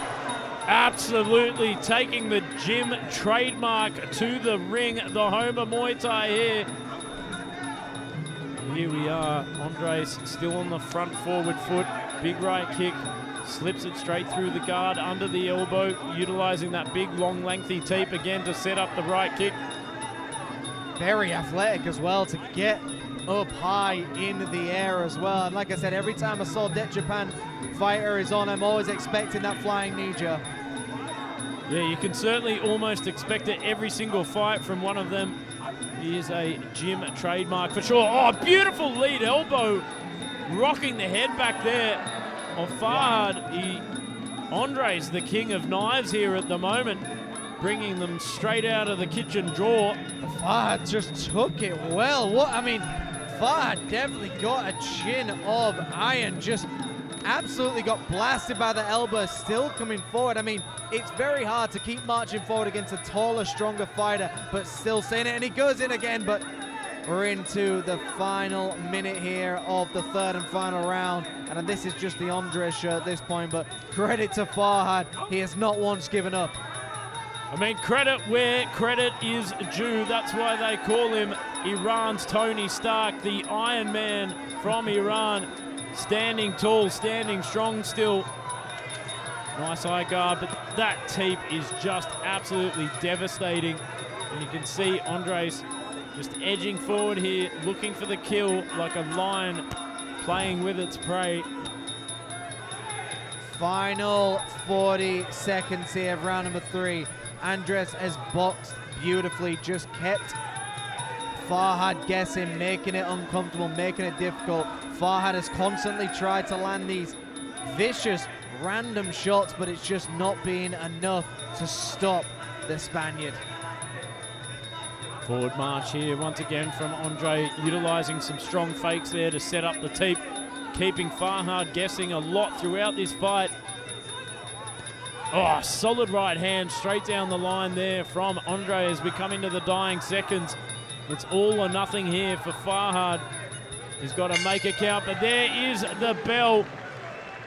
D: Absolutely taking the gym trademark to the ring, the home of Muay Thai here. Here we are, Andres still on the front forward foot. Big right kick, slips it straight through the guard under the elbow, utilizing that big long lengthy teep again to set up the right kick.
E: Very athletic as well to get up high in the air as well. And like I said, every time a Swordette Japan fighter is on, I'm always expecting that flying knee, Joe.
D: Yeah, you can certainly almost expect it every single fight from one of them. He is a gym trademark for sure. Oh, beautiful lead elbow, rocking the head back there of Farhad. Andre's the king of knives here at the moment, bringing them straight out of the kitchen drawer.
E: Farhad just took it well. Farhad definitely got a chin of iron, just absolutely got blasted by the elbow, still coming forward. I mean, it's very hard to keep marching forward against a taller, stronger fighter, but still saying it, and he goes in again, but we're into the final minute here of the third and final round, and this is just the Andres show at this point, but credit to Farhad, he has not once given up.
D: I mean, credit where credit is due. That's why they call him Iran's Tony Stark, the Iron Man from Iran. Standing tall, standing strong still. Nice eye guard, but that teep is just absolutely devastating. And you can see Andres just edging forward here, looking for the kill like a lion playing with its prey.
E: Final 40 seconds here of round number 3. Andres has boxed beautifully, just kept Farhad guessing, making it uncomfortable, making it difficult. Farhad has constantly tried to land these vicious, random shots, but it's just not been enough to stop the Spaniard.
D: Forward march here once again from Andre, utilizing some strong fakes there to set up the teep, keeping Farhad guessing a lot throughout this fight. Oh, solid right hand straight down the line there from Andre as we come into the dying seconds. It's all or nothing here for Farhad. He's got to make a count, but there is the bell.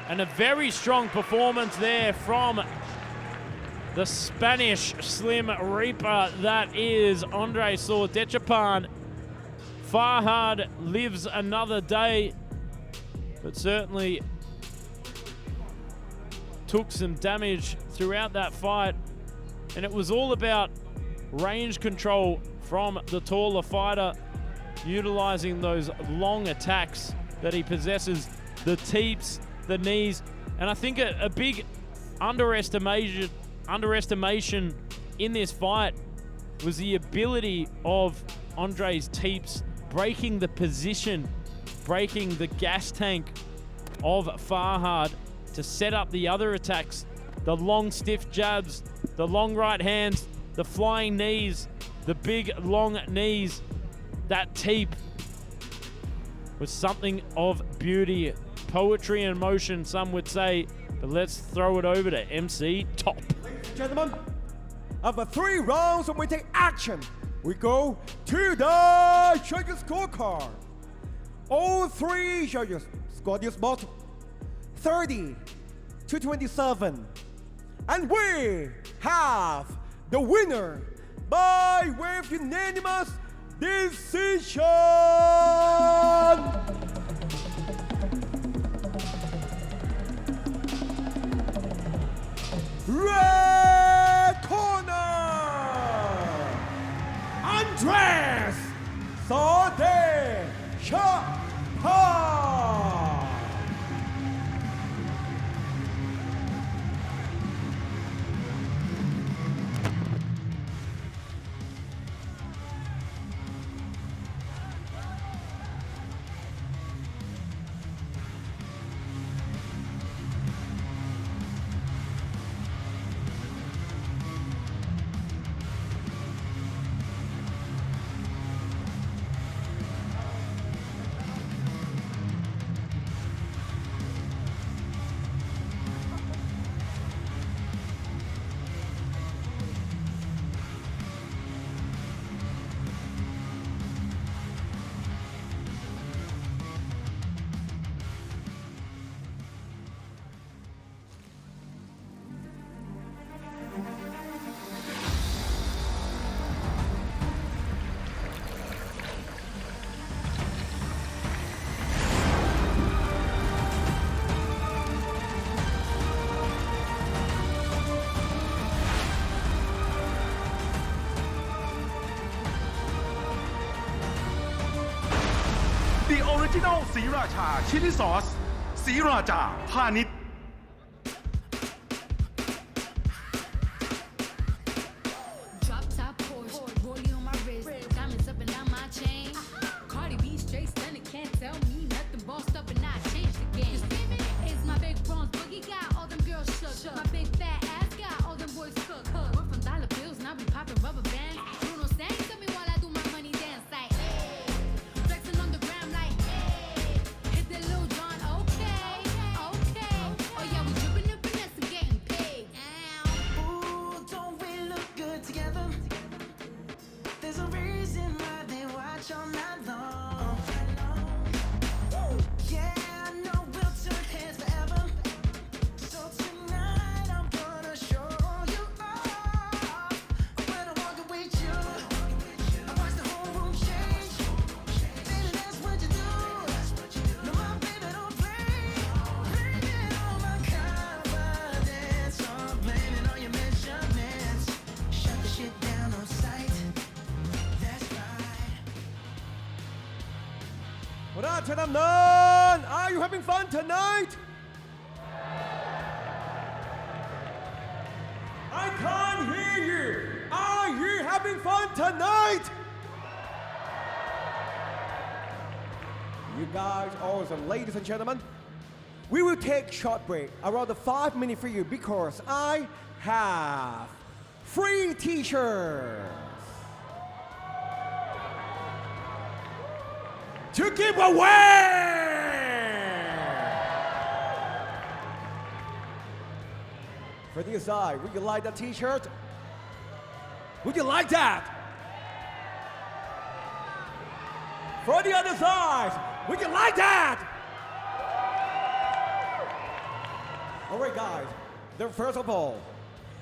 D: And a very strong performance there from the Spanish Slim Reaper. That is Andre Sordechapan. Farhad lives another day, but certainly took some damage throughout that fight. And it was all about range control from the taller fighter, utilizing those long attacks that he possesses, the teeps, the knees. And I think a big underestimation in this fight was the ability of Andre's teeps breaking the position, breaking the gas tank of Farhad to set up the other attacks, the long stiff jabs, the long right hands, the flying knees, the big long knees. That teep was something of beauty. Poetry in motion, some would say, but let's throw it over to MC Top.
B: Ladies and gentlemen, after 3 rounds of Muay Thai action, we go to the judges' scorecard. All 3 judges scored this bout 30-27. And we have the winner by way of unanimous decision. Red corner, Andres Sordechapan.
F: The Original ศรีราชา Chili Sauce ศรีราชาพาณิชย์
H: Drop top Porsche, rollie on my wrist, diamonds up and down my chain. Cardi B straight stunning, can't tell me nothing. Bossed up and I changed the game. It's my big bronze boogie, got all them girls shook. My big fat ass got all them boys cooked. We're from dollar bills, now we popping rubber bands. Bruno sang to me while I do my money dance like. Flexing on the gram like. Hit the Lil Jon, okay, okay. Oh yeah, we dripping and finesse and getting paid.
I: Ooh, don't we look good together? There's a reason why they watch all night long. Yeah, I know we'll turn heads forever. So tonight I'm gonna show you off. When I'm walking with you, I watch the whole room change. Baby, that's what you do. No, my baby don't play. Blaming on my confidence, or blaming on your measurements. Shut the shit down on sight. That's right.
B: Rajadamnern, are you having fun tonight? I can't hear you. Are you having fun tonight? You guys, awesome. Ladies and gentlemen, we will take short break around the 5 minutes for you because I have free t-shirts to give away. For the side, would you like that t-shirt? Would you like that? For the other side, would you like that? All right, guys. Then first of all,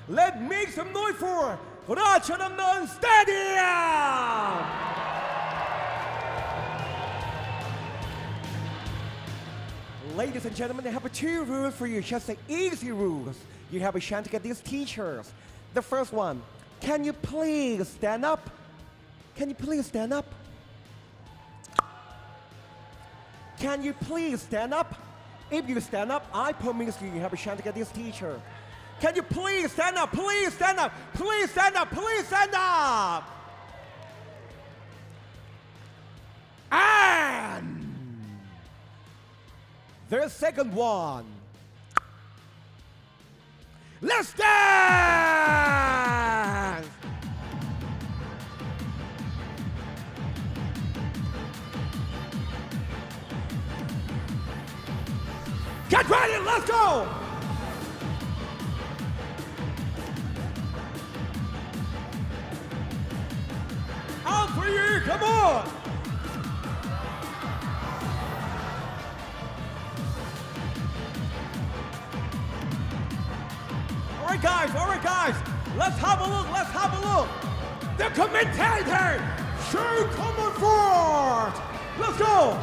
B: let's make some noise for Rajadamnern Stadium! Ladies and gentlemen, I have two rules for you, just the easy rules. You have a chance to get these t-shirts. The first one, can you please stand up? Can you please stand up? Can you please stand up? If you stand up, I promise you have a chance to get this t-shirt. Can you please stand up? Please stand up. Please stand up. Please stand up. And the second one. Let's dance! Get ready, let's go! Out for you, come on! All right guys, let's have a look, The commentator should come on forward. Let's go.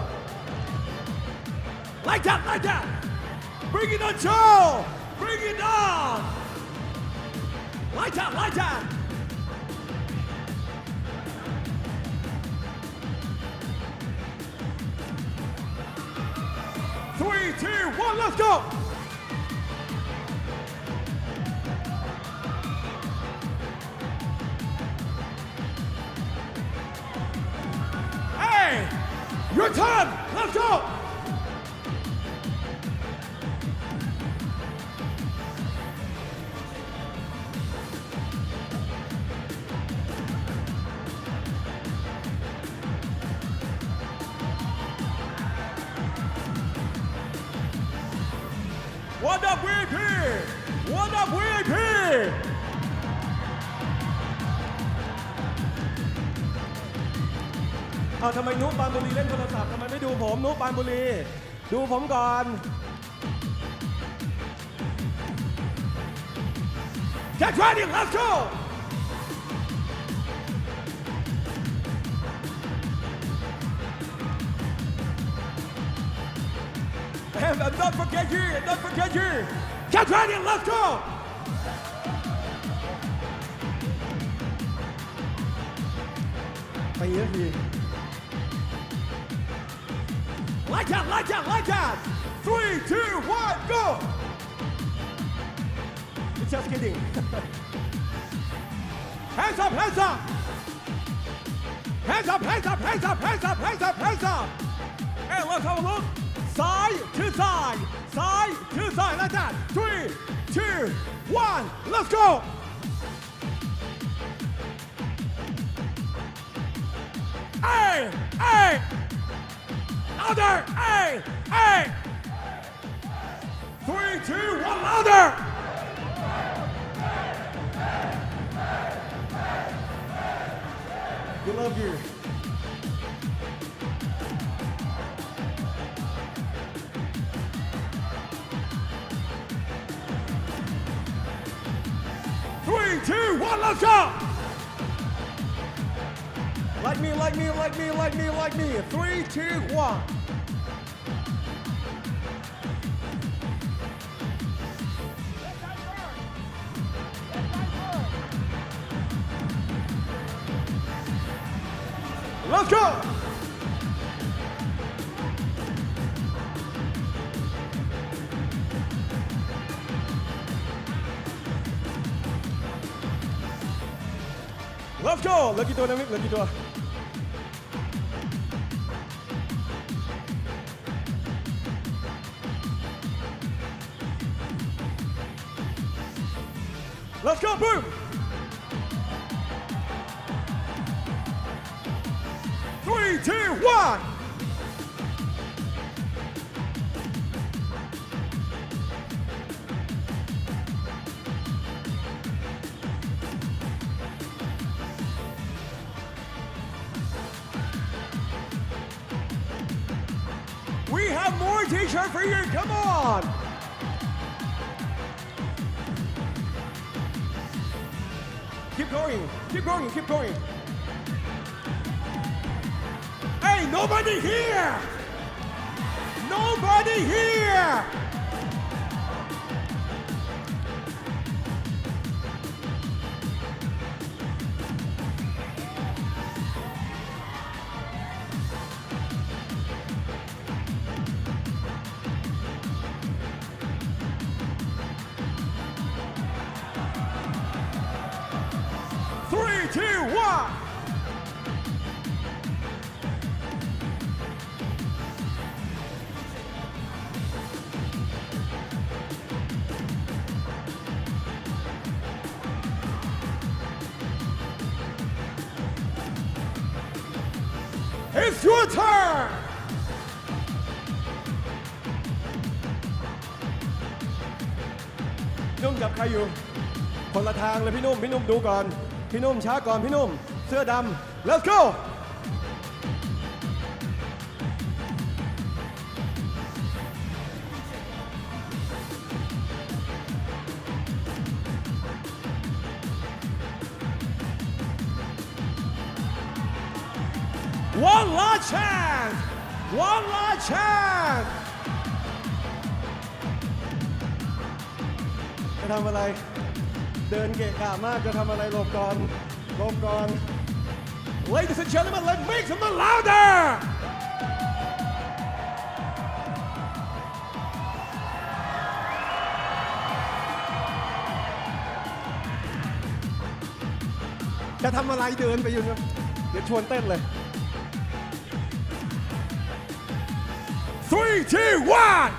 B: Like that. Bring it on, Joe. Bring it on. Like that. 3, 2, 1, let's go. Your turn! Let's go! What up, VIP? What up, VIP?ทำไมนุ๊กปานบุรีเล่นโทรศัพท์ทำไมไม่ดูผมนุ๊กปานบุรีดูผมก่อน Get ready, let's go! And don't forget you! Get ready, let's go!ไปเยอะทีLike that! 3, 2, 1, go! Just kidding. Hands up! Hands up! Hey, let's have a look. Side to side, like that. 3, 2, 1, let's go! Hey! Louder! Hey! 3, 2, 1, louder! We love you. Three, 2, 1, let's go! Like me. 3, 2, 1. Let's go! Let's go! Lagiตัว Let's go, boom! 3, 2, 1! more t-shirt for you. Come on. Keep going. Keep going. Keep going. Hey, nobody here. Nobody here. Three, two, one. It's your turn. พี่นุ่มจับใครอยู่คนละทางเลยพี่นุ่มดูก่อนพี่นุ่มช้าก่อนพี่นุ่มเสื้อดำ let's go one last chance จะทำอะไรเดินเกะกะมากจะทำอะไรหลบก่อน Ladies and gentlemen, let's make some louder จะทำอะไรเดินไปอยู่เนี่ยเดี๋ยวชวนเต้นเลย 3, 2, 1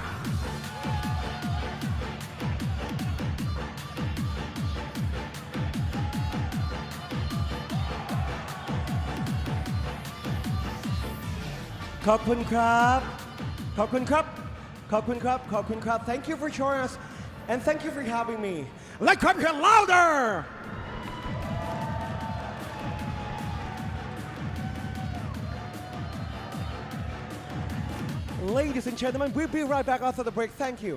B: ขอบคุณครับ Thank you for joining us and thank you for having me. Let's clap here louder. Ladies and gentlemen, we'll be right back after the break. Thank you.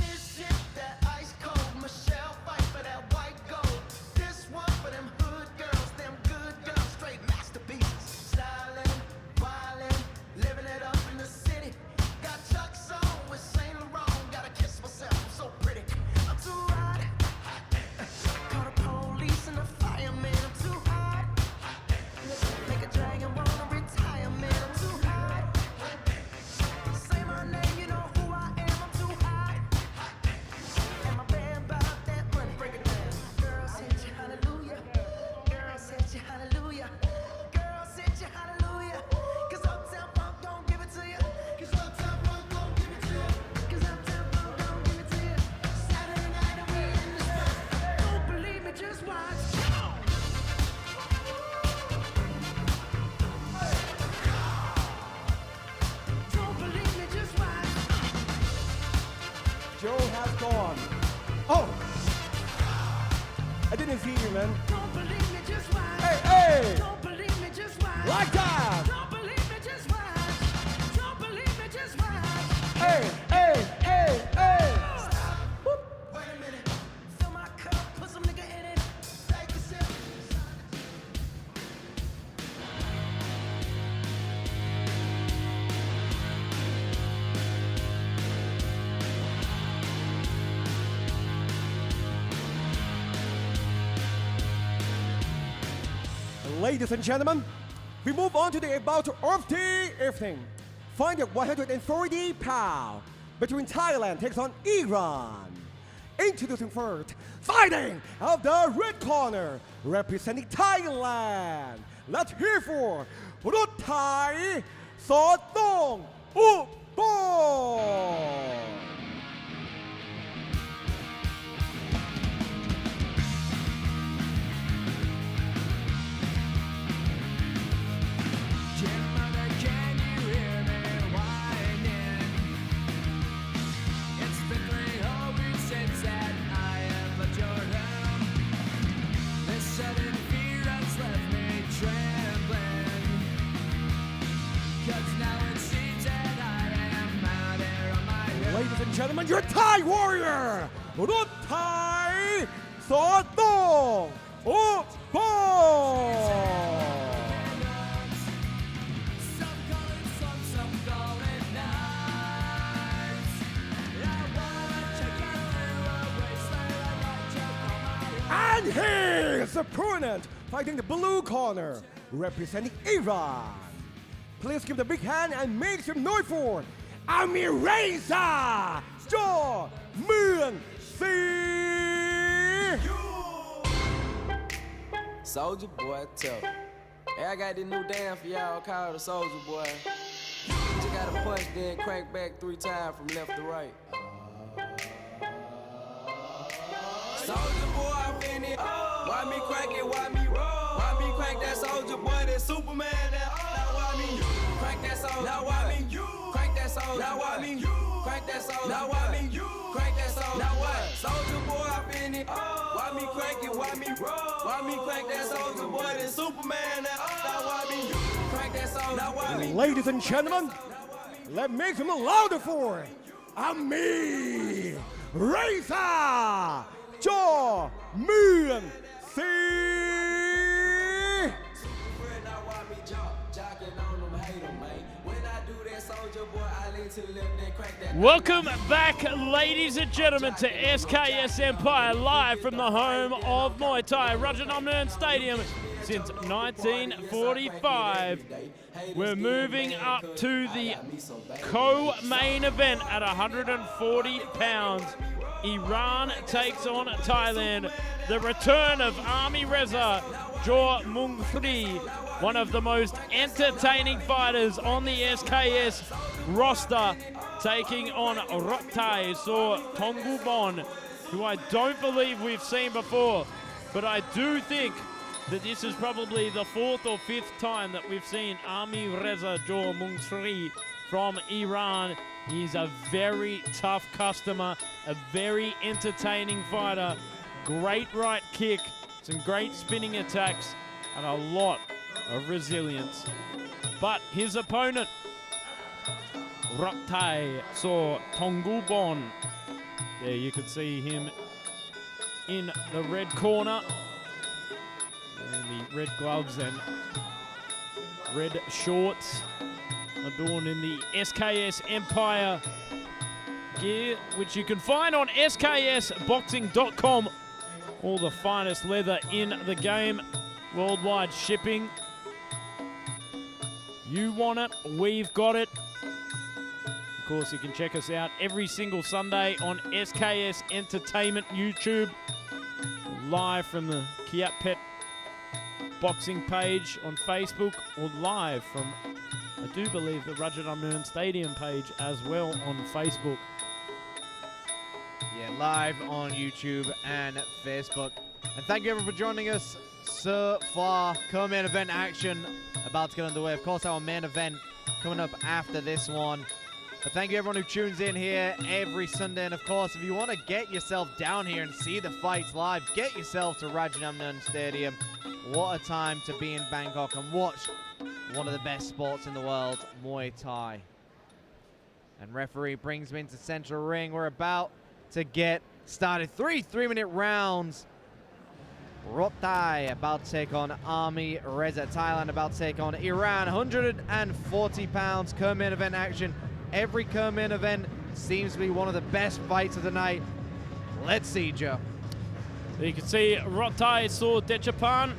I: This shit that ice cold, Michelle fight for that white gold. This one for them hood girls, them good girls, straight masterpieces. Stylin', wildin', living it up in the city. Got Chuck's on with Saint Laurent, gotta kiss myself, I'm so pretty. I'm too hot. Call the police and the fireman, I'm too hot. Make a dragon wanna retire, man, I'm too hot. Say my name, you know who I am, I'm too hot. And my band bought that money, break it down. Girls hit you, hallelujah. Girls hit you, hallelujah. Girls hit you, hallelujah. 'Cause Uptown Funk don't give it to you. 'Cause Uptown Funk don't give it to you. 'Cause Uptown Funk don't give it to you. Saturday night and we in the spot. Don't believe me, just watch. Don't believe me, just watch.
B: Joe has gone. Oh, I didn't see you, man.
I: Don't believe me, just watch.
B: Hey,
I: Don't believe me, just watch.
B: like that.
I: Don't believe me, just watch. Don't believe me, just watch.
B: Hey.
I: Wait a minute. Fill my cup, put some nigga in it. Take a sip.
B: Ladies and gentlemen, we move on to the bout of the evening. Find at 130 pounds between Thailand takes on Iran. Introducing first, fighting out the red corner, representing Thailand. Let's hear for Rut Thai Sotong Upon.
I: Mother, can you hear me whining? It's been 3 whole weeks since that I have left your home. This sudden fear has left me trembling. 'Cause now
B: and gentlemen, your Thai warrior, Rut Thai Sotong Ubon. And his opponent, fighting the blue corner, representing Iran. Please give the big hand and make some noise for Amir Reza Jo Muang Si.
J: Soldier boy, tough. Hey, I got this new dance for y'all called the Soldier Boy. You gotta punch, then crank back 3 times from left to right. Soldier boy, I'm finna. Why me crank it? Why me roll? Why me crank that Soldier boy? That Superman? That now why me crank that Soldier? Now why me crank that Soldier? Now why me crank that Soldier? Now why me crank that Soldier? Now what? Soldier boy, I'm finna. Why me crank it? Why me roll? Why me crank that Soldier boy? That Superman? That now why me crank that Soldier? Now why me?
B: Ladies and gentlemen, let's make some louder for Amir Reza Jo Muang Si.
D: Welcome back, ladies and gentlemen, to SKS Empire, live from the home of Muay Thai, Rajadamnern Stadium since 1945. We're moving up to the co-main event at 140 pounds. Iran takes on Thailand. The return of Amir Reza Jo Muang Si, one of the most entertaining fighters on the SKS roster, taking on Rut Thai Sotong Ubon, who I don't believe we've seen before, but I do think that this is probably the 4th or 5th time that we've seen Amir Reza Jo Muang Si from Iran. He's a very tough customer, a very entertaining fighter, great right kick, some great spinning attacks, and a lot of resilience. But his opponent, Rut Thai Sotong Ubon, there you can see him in the red corner, wearing the red gloves and red shorts, adorned in the SKS Empire gear, which you can find on SKSboxing.com. All the finest leather in the game, worldwide shipping. You want it, we've got it. Of course, you can check us out every single Sunday on SKS Entertainment YouTube, live from the Kiatpetch boxing page on Facebook, or live from, I do believe, the Rajadamnern Stadium page as well on Facebook.
E: Yeah, live on YouTube and Facebook. And thank you everyone for joining us so far. Co-main event action about to get underway. Of course, our main event coming up after this one. But thank you everyone who tunes in here every Sunday. And of course, if you want to get yourself down here and see the fights live, get yourself to Rajadamnern Stadium. What a time to be in Bangkok and watch one of the best sports in the world, Muay Thai. And referee brings me into central ring. We're about to get started. 3 3-minute rounds. Rut Thai about to take on Amir Reza. Thailand about to take on Iran. 140 pounds co-main event action. Every co-main event seems to be one of the best fights of the night. Let's see, Joe.
D: You can see Rut Thai Dechapan,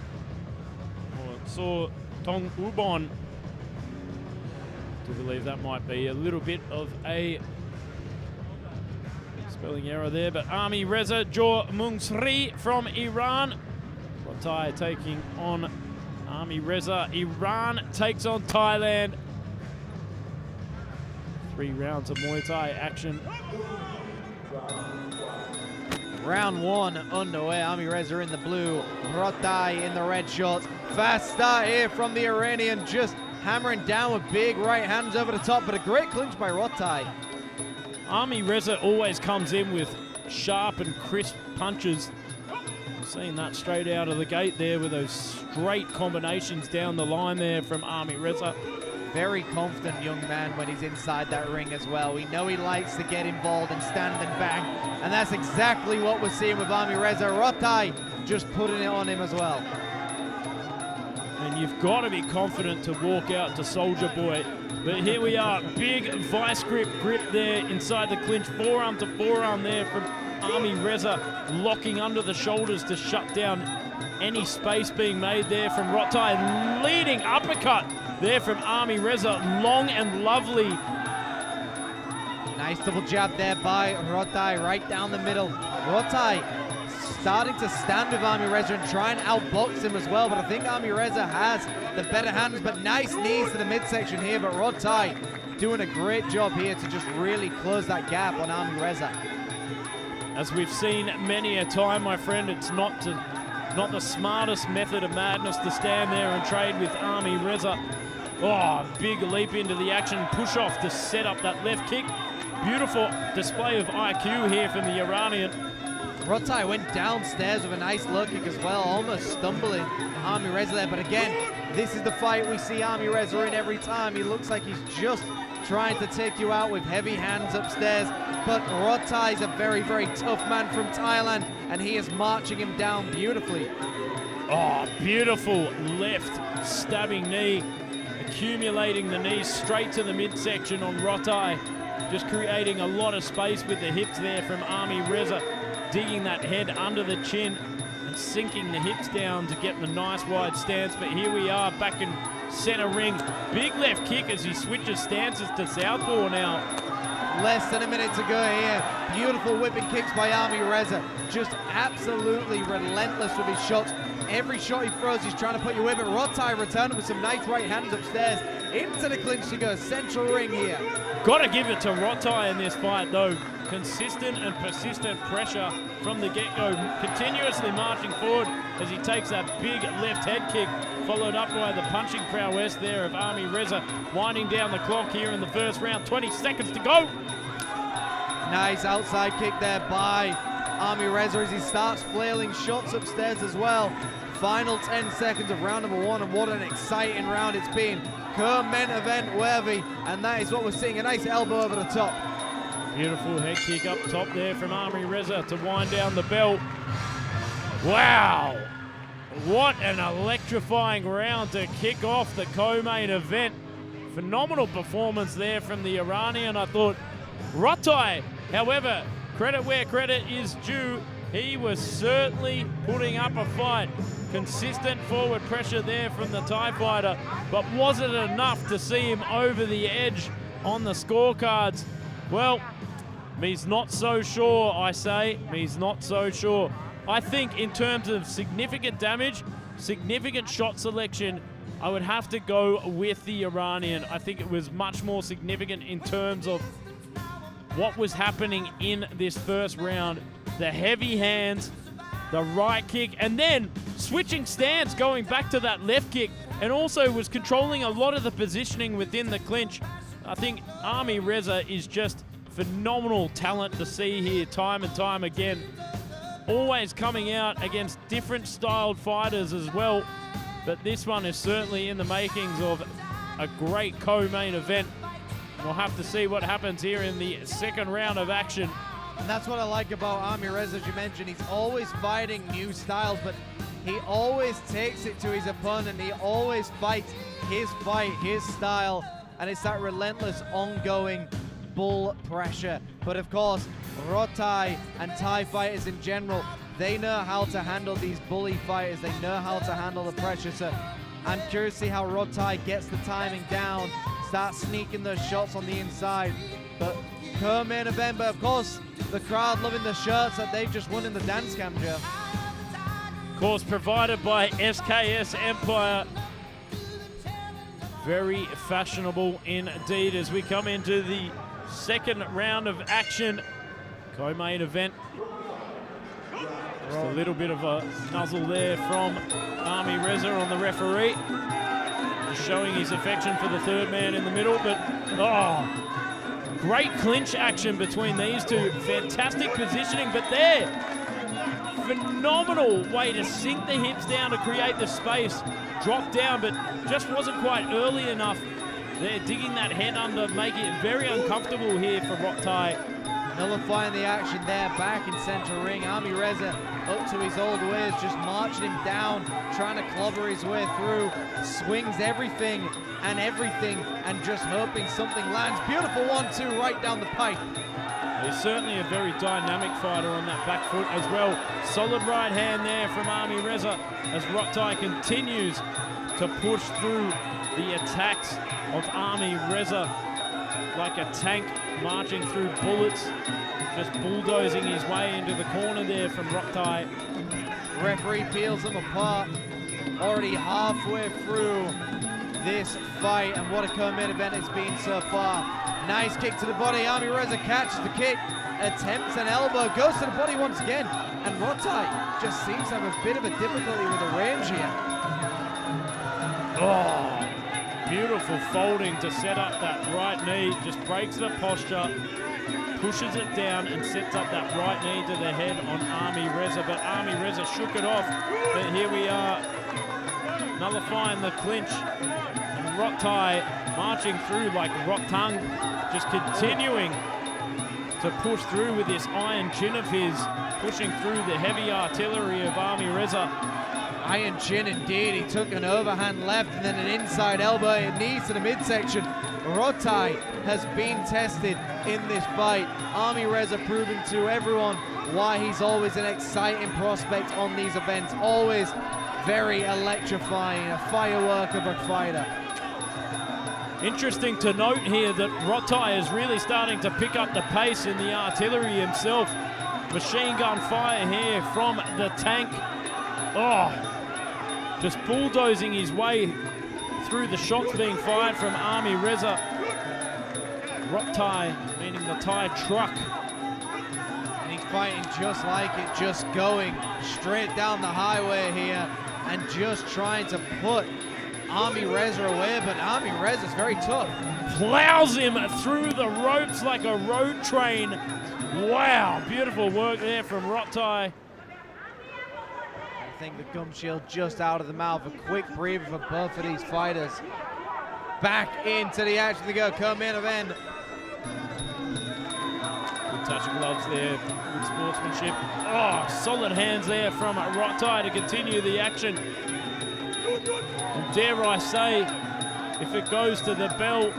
D: or Sotong Ubon. I do believe that might be a little bit of a spelling error there, but Amir Reza Jo Muang Si from Iran. Rut Thai taking on Amir Reza. Iran takes on Thailand. 3 rounds of Muay Thai action.
E: Round 1 underway. Amir Reza in the blue, Rut Thai in the red shorts. Fast start here from the Iranian, just hammering down with big right hands over the top, but a great clinch by Rut Thai.
D: Amir Reza always comes in with sharp and crisp punches. We've seen that straight out of the gate there with those straight combinations down the line there from Amir Reza.
E: very confident young man when he's inside that ring as well. We know he likes to get involved and stand and bang, and that's exactly what we're seeing with Ami Reza. Rotai just putting it on him as well.
D: And you've got to be confident to walk out to Soldier Boy. But here we are, big vice grip there inside the clinch, forearm to forearm there from Ami Reza, locking under the shoulders to shut down any space being made there from Rotai. Leading uppercut there from Ami Reza, long and lovely.
E: Nice double jab there by Rotai, right down the middle. Rotai starting to stand with Ami Reza and try and outbox him as well, but I think Ami Reza has the better hands, but nice knees to the midsection here, but Rotai doing a great job here to just really close that gap on Ami Reza.
D: As we've seen many a time, my friend, it's not the smartest method of madness to stand there and trade with Ami Reza. Oh, big leap into the action, push off to set up that left kick. Beautiful display of IQ here from the Iranian.
E: Rotai went downstairs with a nice low kick as well, almost stumbling Ami Reza there. But again, this is the fight we see Ami Reza in every time. He looks like he's just trying to take you out with heavy hands upstairs. But Rotai is a very, very tough man from Thailand, and he is marching him down beautifully.
D: Oh, beautiful left stabbing knee, accumulating the knees straight to the midsection on Rotai. Just creating a lot of space with the hips there from Ami Reza, digging that head under the chin and sinking the hips down to get the nice wide stance. But here we are back in center ring. Big left kick as he switches stances to southpaw now.
E: Less than a minute to go here. Beautiful whipping kicks by Ami Reza. Just absolutely relentless with his shots. Every shot he throws, he's trying to put you away, but Rotai returning with some nice right hands upstairs. Into the clinch to go, central ring here.
D: Got to give it to Rotai in this fight, though. Consistent and persistent pressure from the get-go, continuously marching forward as he takes that big left head kick, followed up by the punching prowess there of Ami Reza, winding down the clock here in the first round. 20 seconds to go.
E: Nice outside kick there by Ami Reza as he starts flailing shots upstairs as well. Final 10 seconds of round number one, and what an exciting round it's been. Co-main event worthy, and that is what we're seeing. A nice elbow over the top.
D: Beautiful head kick up top there from Ami Reza to wind down the bell. Wow! What an electrifying round to kick off the co-main event. Phenomenal performance there from the Iranian. I thought Rotai, however, credit where credit is due. He was certainly putting up a fight. Consistent forward pressure there from the Thai fighter, but was it enough to see him over the edge on the scorecards? Well, me's not so sure, I say. Me's not so sure. I think in terms of significant damage, significant shot selection, I would have to go with the Iranian. I think it was much more significant in terms of what was happening in this first round. The heavy hands, the right kick, and then switching stance, going back to that left kick, and also was controlling a lot of the positioning within the clinch. I think Ami Reza is just phenomenal talent to see here time and time again. Always coming out against different styled fighters as well, but this one is certainly in the makings of a great co-main event. We'll have to see what happens here in the second round of action.
E: And that's what I like about Ami Reza, as you mentioned. He's always fighting new styles, but he always takes it to his opponent. He always fights his fight, his style, and it's that relentless, ongoing bull pressure. But of course, Rotai and Thai fighters in general, they know how to handle these bully fighters. They know how to handle the pressure. So I'm curious to see how Rotai gets the timing down, starts sneaking those shots on the inside. But co-main event, but of course, the crowd loving the shirts that they've just won in the dance cam, Joe.
D: Of course, provided by SKS Empire. Very fashionable indeed as we come into the second round of action. Co-main event. Just a little bit of a nuzzle there from Ami Reza on the referee. Just showing his affection for the third man in the middle, but great clinch action between these two. Fantastic positioning, but there, phenomenal way to sink the hips down to create the space. Drop down, but just wasn't quite early enough They're digging that head under, making it very uncomfortable here for Rottai.
E: Nullifying the action there, back in center ring. Army Reza up to his old ways, just marching him down, trying to clobber his way through. Swings everything, and just hoping something lands. Beautiful 1-2 right down the pipe.
D: He's certainly a very dynamic fighter on that back foot as well. Solid right hand there from Army Reza as Rottai continues to push through the attacks of Army Reza like a tank marching through bullets, just bulldozing his way into the corner there from Rottai.
E: Referee peels them apart, already halfway through this fight, and what a co-main event it's been so far. Nice kick to the body. Army Reza catches the kick, attempts an elbow, goes to the body once again, and Rottai just seems to have a bit of a difficulty with the range here.
D: Oh, beautiful folding to set up that right knee, just breaks the posture, pushes it down and sets up that right knee to the head on Army Reza, but Army Reza shook it off. But here we are, nullifying the clinch, and Rottai marching through like Rottung, just continuing to push through with this iron chin of his, pushing through the heavy artillery of Army Reza.
E: Iron chin indeed. He took an overhand left and then an inside elbow and knees to the midsection. Rottai has been tested in this fight. Army Reza proving to everyone why he's always an exciting prospect on these events. Always very electrifying, a firework of a fighter.
D: Interesting to note here that Rottai is really starting to pick up the pace in the artillery himself. Machine gun fire here from the tank. Oh, just bulldozing his way through the shots being fired from Army Reza. Rottai, meaning the Thai truck.
E: And he's fighting just like it, just going straight down the highway here and just trying to put Army Reza away, but Army Reza's very tough.
D: Plows him through the ropes like a road train. Wow, beautiful work there from Rottai.
E: I think the gum shield just out of the mouth. A quick breather for both of these fighters. Back into the action to go, co-main event.
D: Good touch of gloves there, good sportsmanship. Oh, solid hands there from Rottai to continue the action. And dare I say, if it goes to the bell,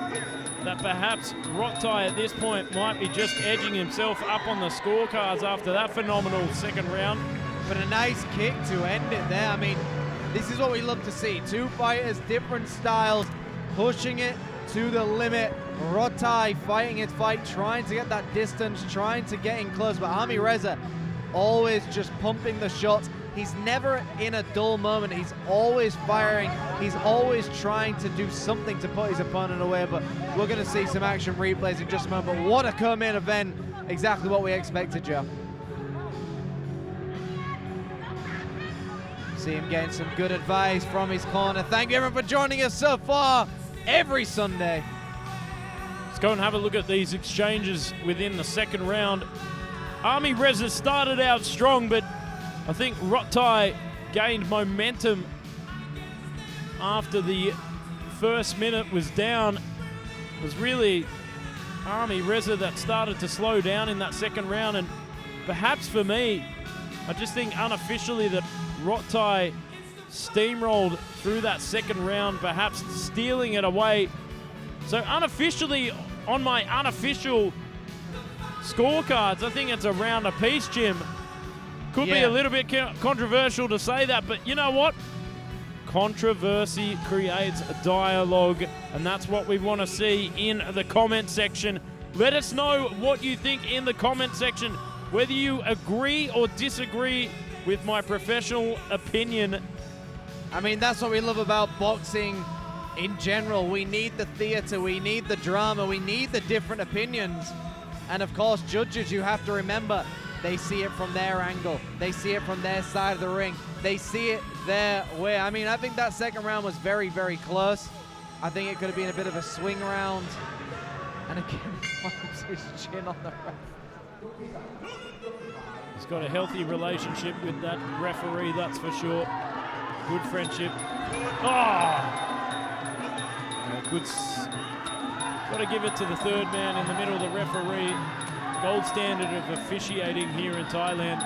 D: that perhaps Rottai at this point might be just edging himself up on the scorecards after that phenomenal second round.
E: But a nice kick to end it there. I mean, this is what we love to see. Two fighters, different styles, pushing it to the limit. Rottai fighting his fight, trying to get that distance, trying to get in close. But Army Reza always just pumping the shots. He's never in a dull moment. He's always firing. He's always trying to do something to put his opponent away. But we're going to see some action replays in just a moment. But what a co-main event. Exactly what we expected, Joe. See him getting some good advice from his corner. Thank you everyone for joining us so far every Sunday.
D: Let's go and have a look at these exchanges within the second round. Army Reza started out strong, but I think Rottai gained momentum after the first minute was down. It was really Army Reza that started to slow down in that second round, and perhaps for me, I just think unofficially that Rottai steamrolled through that second round, perhaps stealing it away. So unofficially, on my unofficial scorecards, I think it's a round apiece, Jim. Could be a little bit controversial to say that, but you know what? Controversy creates a dialogue, and that's what we want to see in the comment section. Let us know what you think in the comment section, whether you agree or disagree with my professional opinion.
E: I mean, that's what we love about boxing in general. We need the theater, we need the drama, we need the different opinions. And of course, judges, you have to remember, they see it from their angle. They see it from their side of the ring. They see it their way. I mean, I think that second round was very, very close. I think it could have been a bit of a swing round. And again, wipes his chin on the ref.
D: He's got a healthy relationship with that referee, that's for sure. Good friendship. Oh! Got to give it to the third man in the middle, the referee. Gold standard of officiating here in Thailand.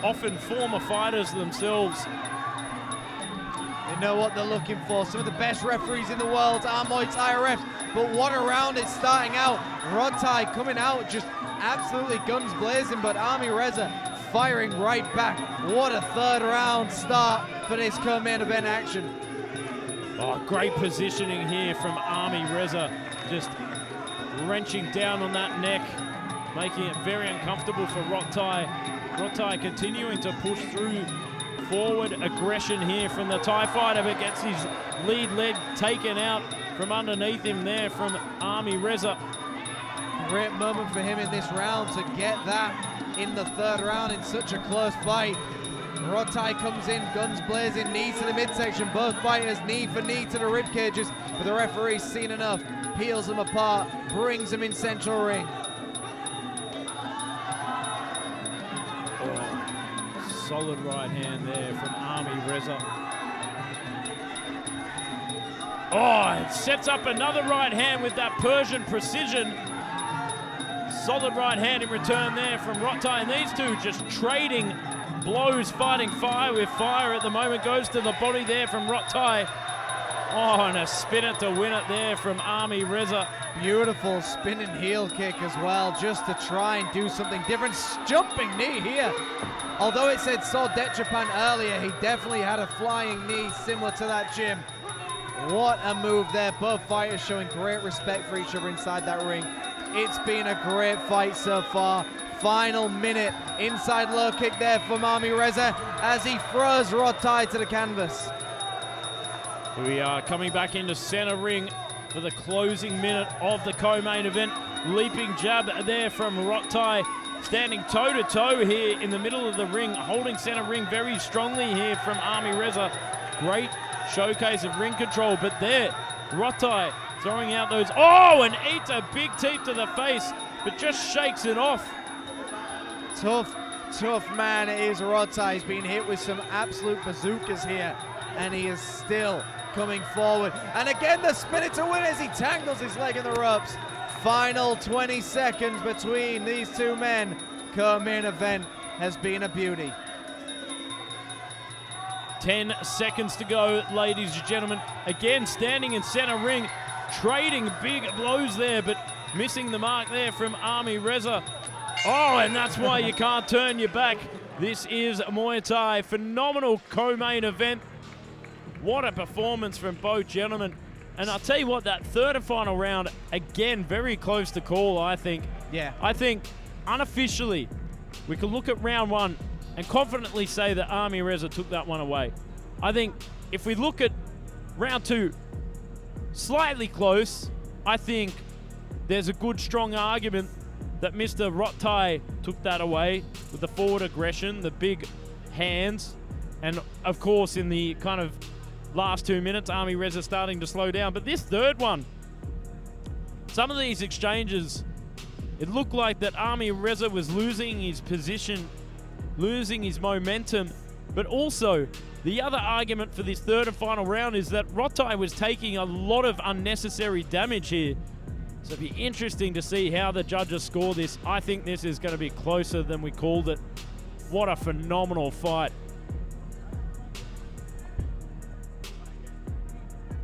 D: Often former fighters themselves.
E: They know what they're looking for. Some of the best referees in the world are Muay Thai refs. But what a round it's starting out. Rod Thai coming out just absolutely guns blazing, but Army Reza firing right back. What a third round start for this co-main event action.
D: Oh, great positioning here from Army Reza. Just wrenching down on that neck, making it very uncomfortable for Rod Thai. Rod Thai continuing to push through forward aggression here from the Thai fighter, but gets his lead leg taken out from underneath him there from Army Reza.
E: Great moment for him in this round to get that in the third round in such a close fight. Rod Thai comes in, guns blazing, knees to the midsection. Both fighters knee for knee to the rib cages, but the referee's seen enough, peels them apart, brings them in central ring.
D: Oh, solid right hand there from Army Reza. Oh, it sets up another right hand with that Persian precision. Solid right hand in return there from Rod Thai, and these two just trading blows, fighting fire with fire at the moment. Goes to the body there from Rod Thai. Oh, and a spinner to win it there from Army Reza.
E: Beautiful spinning heel kick as well, just to try and do something different. Jumping knee here. Although it said Soldet Japan earlier, he definitely had a flying knee similar to that, Jim. What a move there. Both fighters showing great respect for each other inside that ring. It's been a great fight so far. Final minute, inside low kick there from Army Reza as he throws Rod Thai to the canvas.
D: We are coming back into center ring for the closing minute of the co-main event. Leaping jab there from Rod Thai, standing toe-to-toe here in the middle of the ring, holding center ring very strongly here from Army Reza. Great showcase of ring control, but there, Rod Thai throwing out those, oh, and eats a big teep to the face, but just shakes it off.
E: Tough man it is Rod Thai. He's been hit with some absolute bazookas here, and he is still coming forward. And again, the spin it to win as he tangles his leg in the ropes. Final 20 seconds between these two men. Co-main event has been a beauty.
D: 10 seconds to go, ladies and gentlemen. Again, standing in center ring, trading big blows there, but missing the mark there from Army Reza. Oh, and that's why you can't turn your back. This is Muay Thai. Phenomenal co-main event. What a performance from both gentlemen. And I'll tell you what, that third and final round, again, very close to call, I think.
E: Yeah.
D: I think, unofficially, we can look at round one and confidently say that Army Reza took that one away. I think if we look at round two, slightly close, I think there's a good, strong argument that Mr. Rod Thai took that away with the forward aggression, the big hands, and of course in the kind of last 2 minutes, Army Reza starting to slow down. But this third one, some of these exchanges, it looked like that Army Reza was losing his position, losing his momentum, but also the other argument for this third and final round is that Rod Thai was taking a lot of unnecessary damage here. So it'll be interesting to see how the judges score this. I think this is going to be closer than we called it. What a phenomenal fight.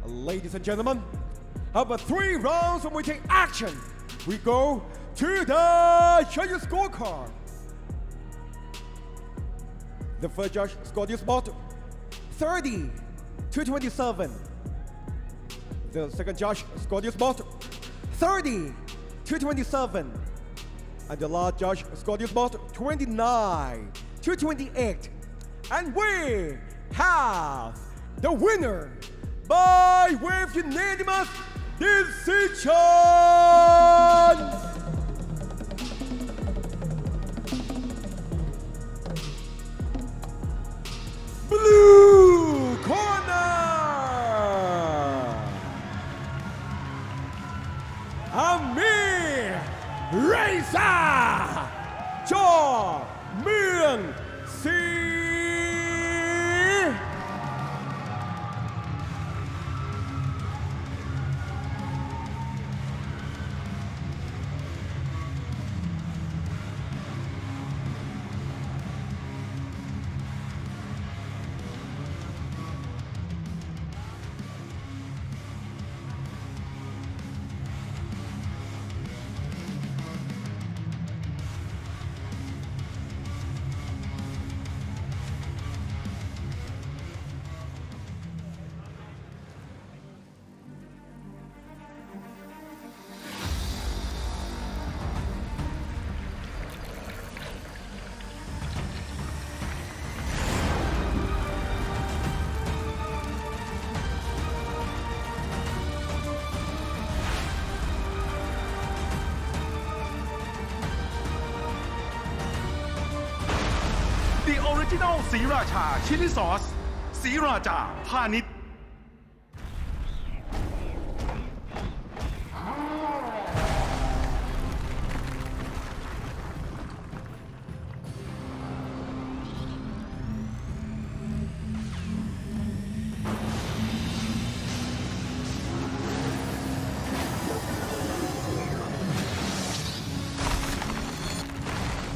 B: Ladies and gentlemen, after 3 rounds of Muay Thai action, we go to the judges' scorecard. The first judge scored this bout 30-27. The second judge scored this bout 30-27. And the last judge scored this bout 29-28. And we have the winner by way of unanimous decision! Blue corner! Amir Reza! Cho Myung Si!
F: The Original ศรีราชา Chili Sauce ศรีราชา พาณิชย์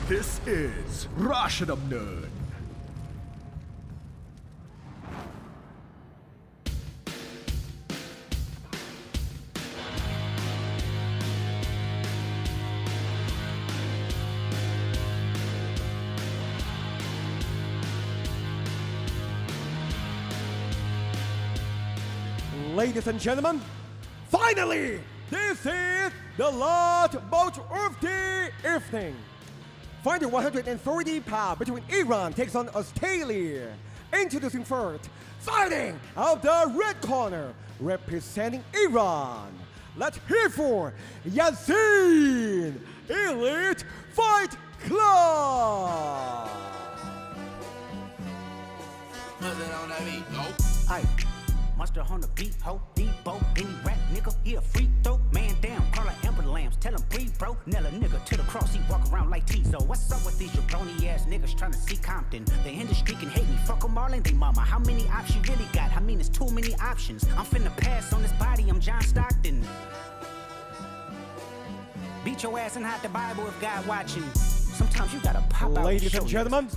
C: This is Rajadamnern.
B: Ladies and gentlemen, finally, this is the last bout of the evening. Fighting 130 pounds between Iran takes on Australia. Introducing first, fighting out the red corner, representing Iran. Let's hear for Yasin Elite Fight Club.
K: Aye. Monster on the beat, ho, Debo, any rap nigga, he a free throw. Man down, call an ambulance, tell him breathe, bro. Nail a nigga to the cross, he walk around like Tizo. What's up with these jabroni ass niggas trying to see Compton? The industry can hate me, fuck them all and they mama. How many options you really got? I mean, it's too many options. I'm finna pass on this body, I'm John Stockton. Beat your ass and hide the Bible if God watching. Sometimes you gotta pop out.
B: Ladies and gentlemen,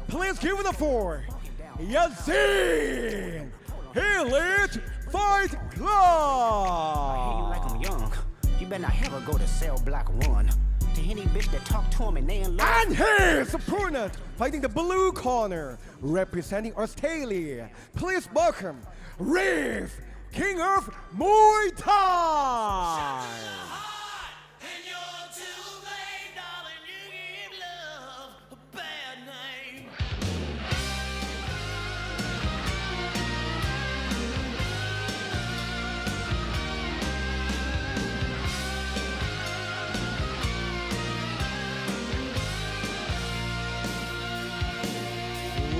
B: please give it a for Yasin Elite Fight Club.
K: Hey, you like I'm young. You better not ever go to cell block 1. To any bitch that talk to him and they in love.
B: And his opponent, fighting the blue corner, representing Australia. Please welcome Reef, King of Muay Thai.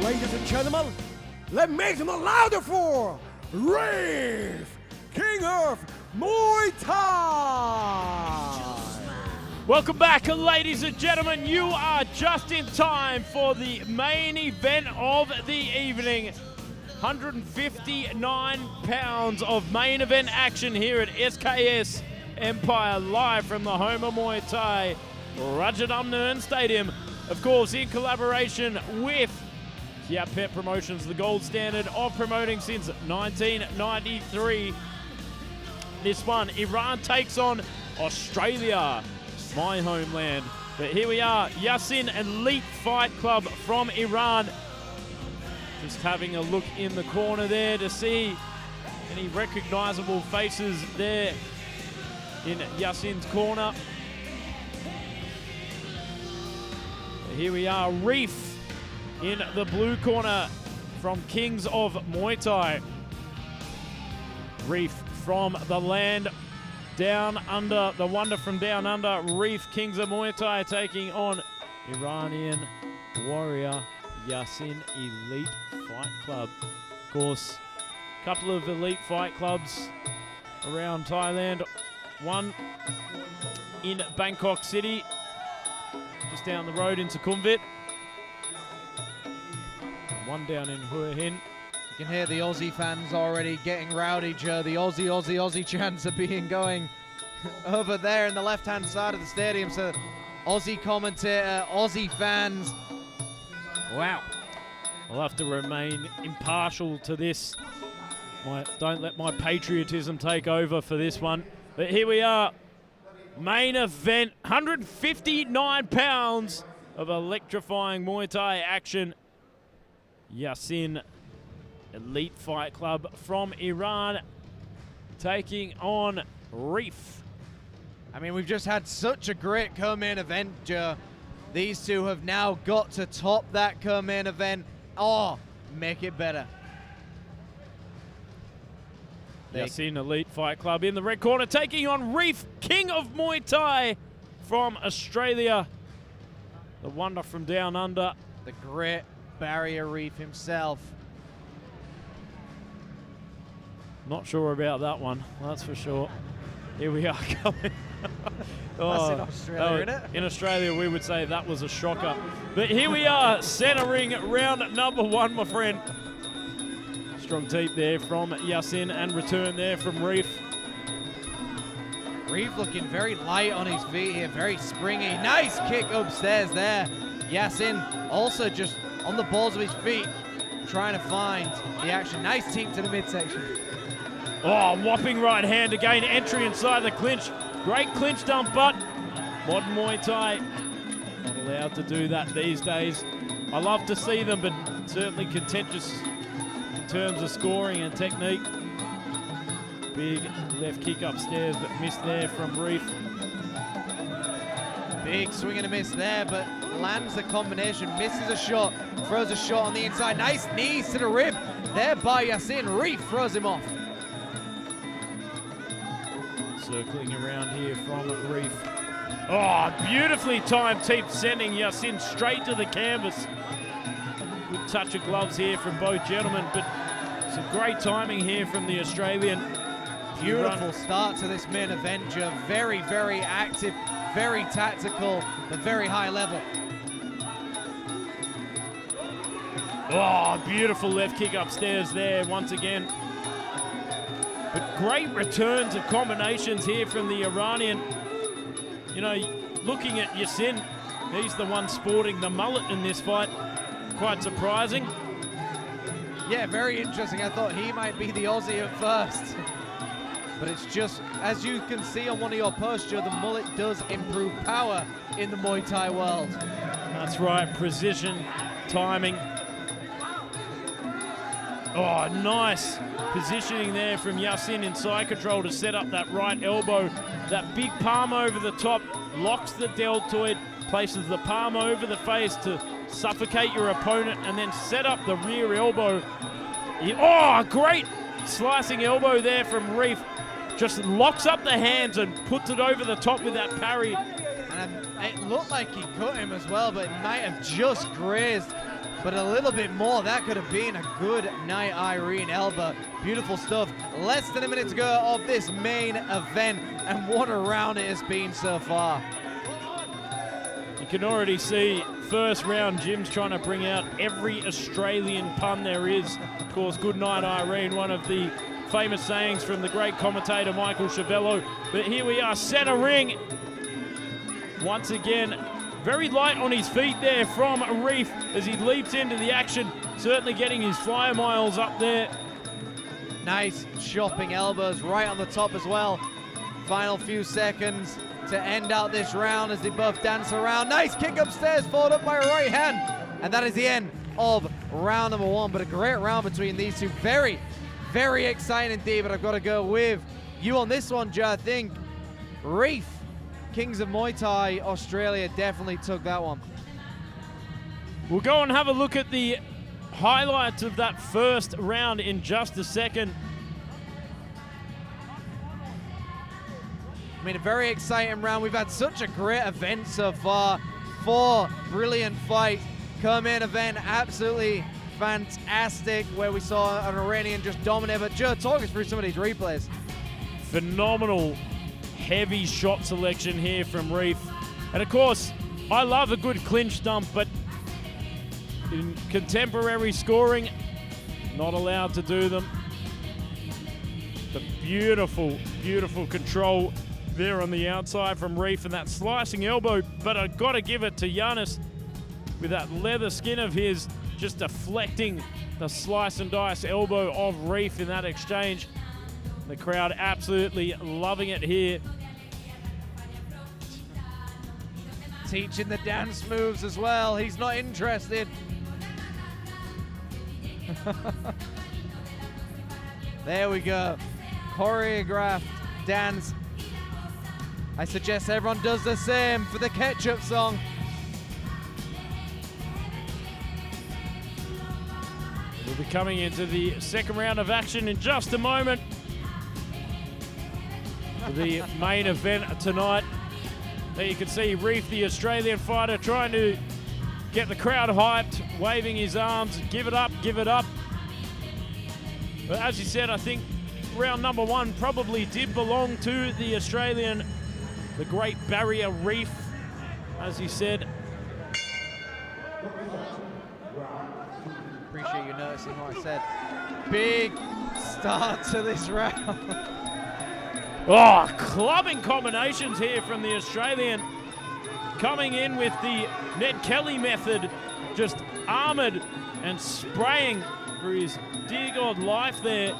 B: Ladies and gentlemen, let's make some louder for Reef, King of Muay Thai.
D: Welcome back, ladies and gentlemen. You are just in time for the main event of the evening. 159 pounds of main event action here at SKS Empire, live from the home of Muay Thai, Rajadamnern Stadium. Of course, in collaboration with Kiatpetch Promotions, the gold standard of promoting since 1993. This one, Iran takes on Australia, my homeland. But here we are, Yasin Elite Fight Club from Iran. Just having a look in the corner there to see any recognizable faces there in Yasin's corner. But here we are, Reef in the blue corner from Kings of Muay Thai. Reef from the land down under, the wonder from down under. Reef, Kings of Muay Thai, taking on Iranian warrior Yasin Elite Fight Club. Of course, a couple of elite fight clubs around Thailand. One in Bangkok City, just down the road in Sukhumvit. One down in Hua Hin.
E: You can hear the Aussie fans already getting rowdy, Joe. The Aussie chants are being going over there in the left-hand side of the stadium. So Aussie commentator, Aussie fans.
D: Wow. I'll have to remain impartial to this. Don't let my patriotism take over for this one. But here we are. Main event, 159 pounds of electrifying Muay Thai action. Yasin Elite Fight Club from Iran taking on Reef.
E: I mean, we've just had such a great co-main event, Joe. These two have now got to top that co-main event. Oh, make it better.
D: Yasin Elite Fight Club in the red corner, taking on Reef, King of Muay Thai from Australia. The wonder from down under.
E: the Great Barrier Reef himself.
D: Not sure about that one, that's for sure. Here we are coming.
E: That's in Australia, isn't it?
D: In Australia, we would say that was a shocker. But here we are, centering round number 1, my friend. Strong teep there from Yasin and return there from Reef.
E: Reef looking very light on his feet here, very springy. Nice kick upstairs there. Yasin also just on the balls of his feet, trying to find the action. Nice teep to the midsection.
D: Oh, whopping right hand again, entry inside the clinch. Great clinch dump, but modern Muay Thai not allowed to do that these days. I love to see them, but certainly contentious in terms of scoring and technique. Big left kick upstairs, but missed there from Reef.
E: Big swing and a miss there, but lands the combination, misses a shot, throws a shot on the inside. Nice knees to the rib there by Yasin. Reef throws him off.
D: Circling around here from Reef. Oh, beautifully timed teep, sending Yasin straight to the canvas. Good touch of gloves here from both gentlemen, but some great timing here from the Australian.
E: Beautiful start to this main event, Joe. Very, very active, very tactical, but very high level.
D: Oh, beautiful left kick upstairs there once again. But great returns of combinations here from the Iranian. You know, looking at Yasin, he's the one sporting the mullet in this fight. Quite surprising.
E: Yeah, very interesting. I thought he might be the Aussie at first. But it's just, as you can see on one of your posts, Joe, the mullet does improve power in the Muay Thai world.
D: That's right, precision, timing. Oh, nice positioning there from Yasin in side control to set up that right elbow. That big palm over the top, locks the deltoid, places the palm over the face to suffocate your opponent, and then set up the rear elbow. Oh, great slicing elbow there from Reef. Just locks up the hands and puts it over the top with that parry.
E: And it looked like he cut him as well, but it might have just grazed. But a little bit more, that could have been a good night, Irene Elba. Beautiful stuff. Less than a minute to go of this main event, and what a round it has been so far.
D: You can already see first round Jim's trying to bring out every Australian pun there is. Of course, good night, Irene, one of the famous sayings from the great commentator Michael Chavello. But here we are, center ring. Once again, very light on his feet there from Reef as he leaps into the action, certainly getting his flyer miles up there.
E: Nice chopping elbows right on the top as well. Final few seconds to end out this round as they both dance around. Nice kick upstairs, followed up by a right hand. And that is the end of round number 1. But a great round between these two. Very, very exciting indeed. But I've got to go with you on this one, Joe. I think Reef, Kings of Muay Thai Australia, definitely took that one.
D: We'll go and have a look at the highlights of that first round in just a second.
E: I mean, a very exciting round. We've had such a great event so far. 4 brilliant fights. Co-main event, absolutely fantastic, where we saw an Iranian just dominate. But Joe, talk us through some of these replays.
D: Phenomenal heavy shot selection here from Reef. And of course, I love a good clinch stump, but in contemporary scoring, not allowed to do them. The beautiful, beautiful control there on the outside from Reef, and that slicing elbow. But I've got to give it to Giannis with that leather skin of his, just deflecting the slice and dice elbow of Reef in that exchange. The crowd absolutely loving it here.
E: Teaching the dance moves as well. He's not interested. There we go. Choreographed dance. I suggest everyone does the same for the ketchup song.
D: We'll be coming into the second round of action in just a moment. For the main event tonight. There you can see Reef, the Australian fighter, trying to get the crowd hyped, waving his arms, give it up, give it up. But as you said, I think round number one probably did belong to the Australian, the Great Barrier Reef, as you said.
E: Appreciate you noticing what I said. Big start to this round.
D: Oh, clubbing combinations here from the Australian. Coming in with the Ned Kelly method, just armored and spraying for his dear God life there.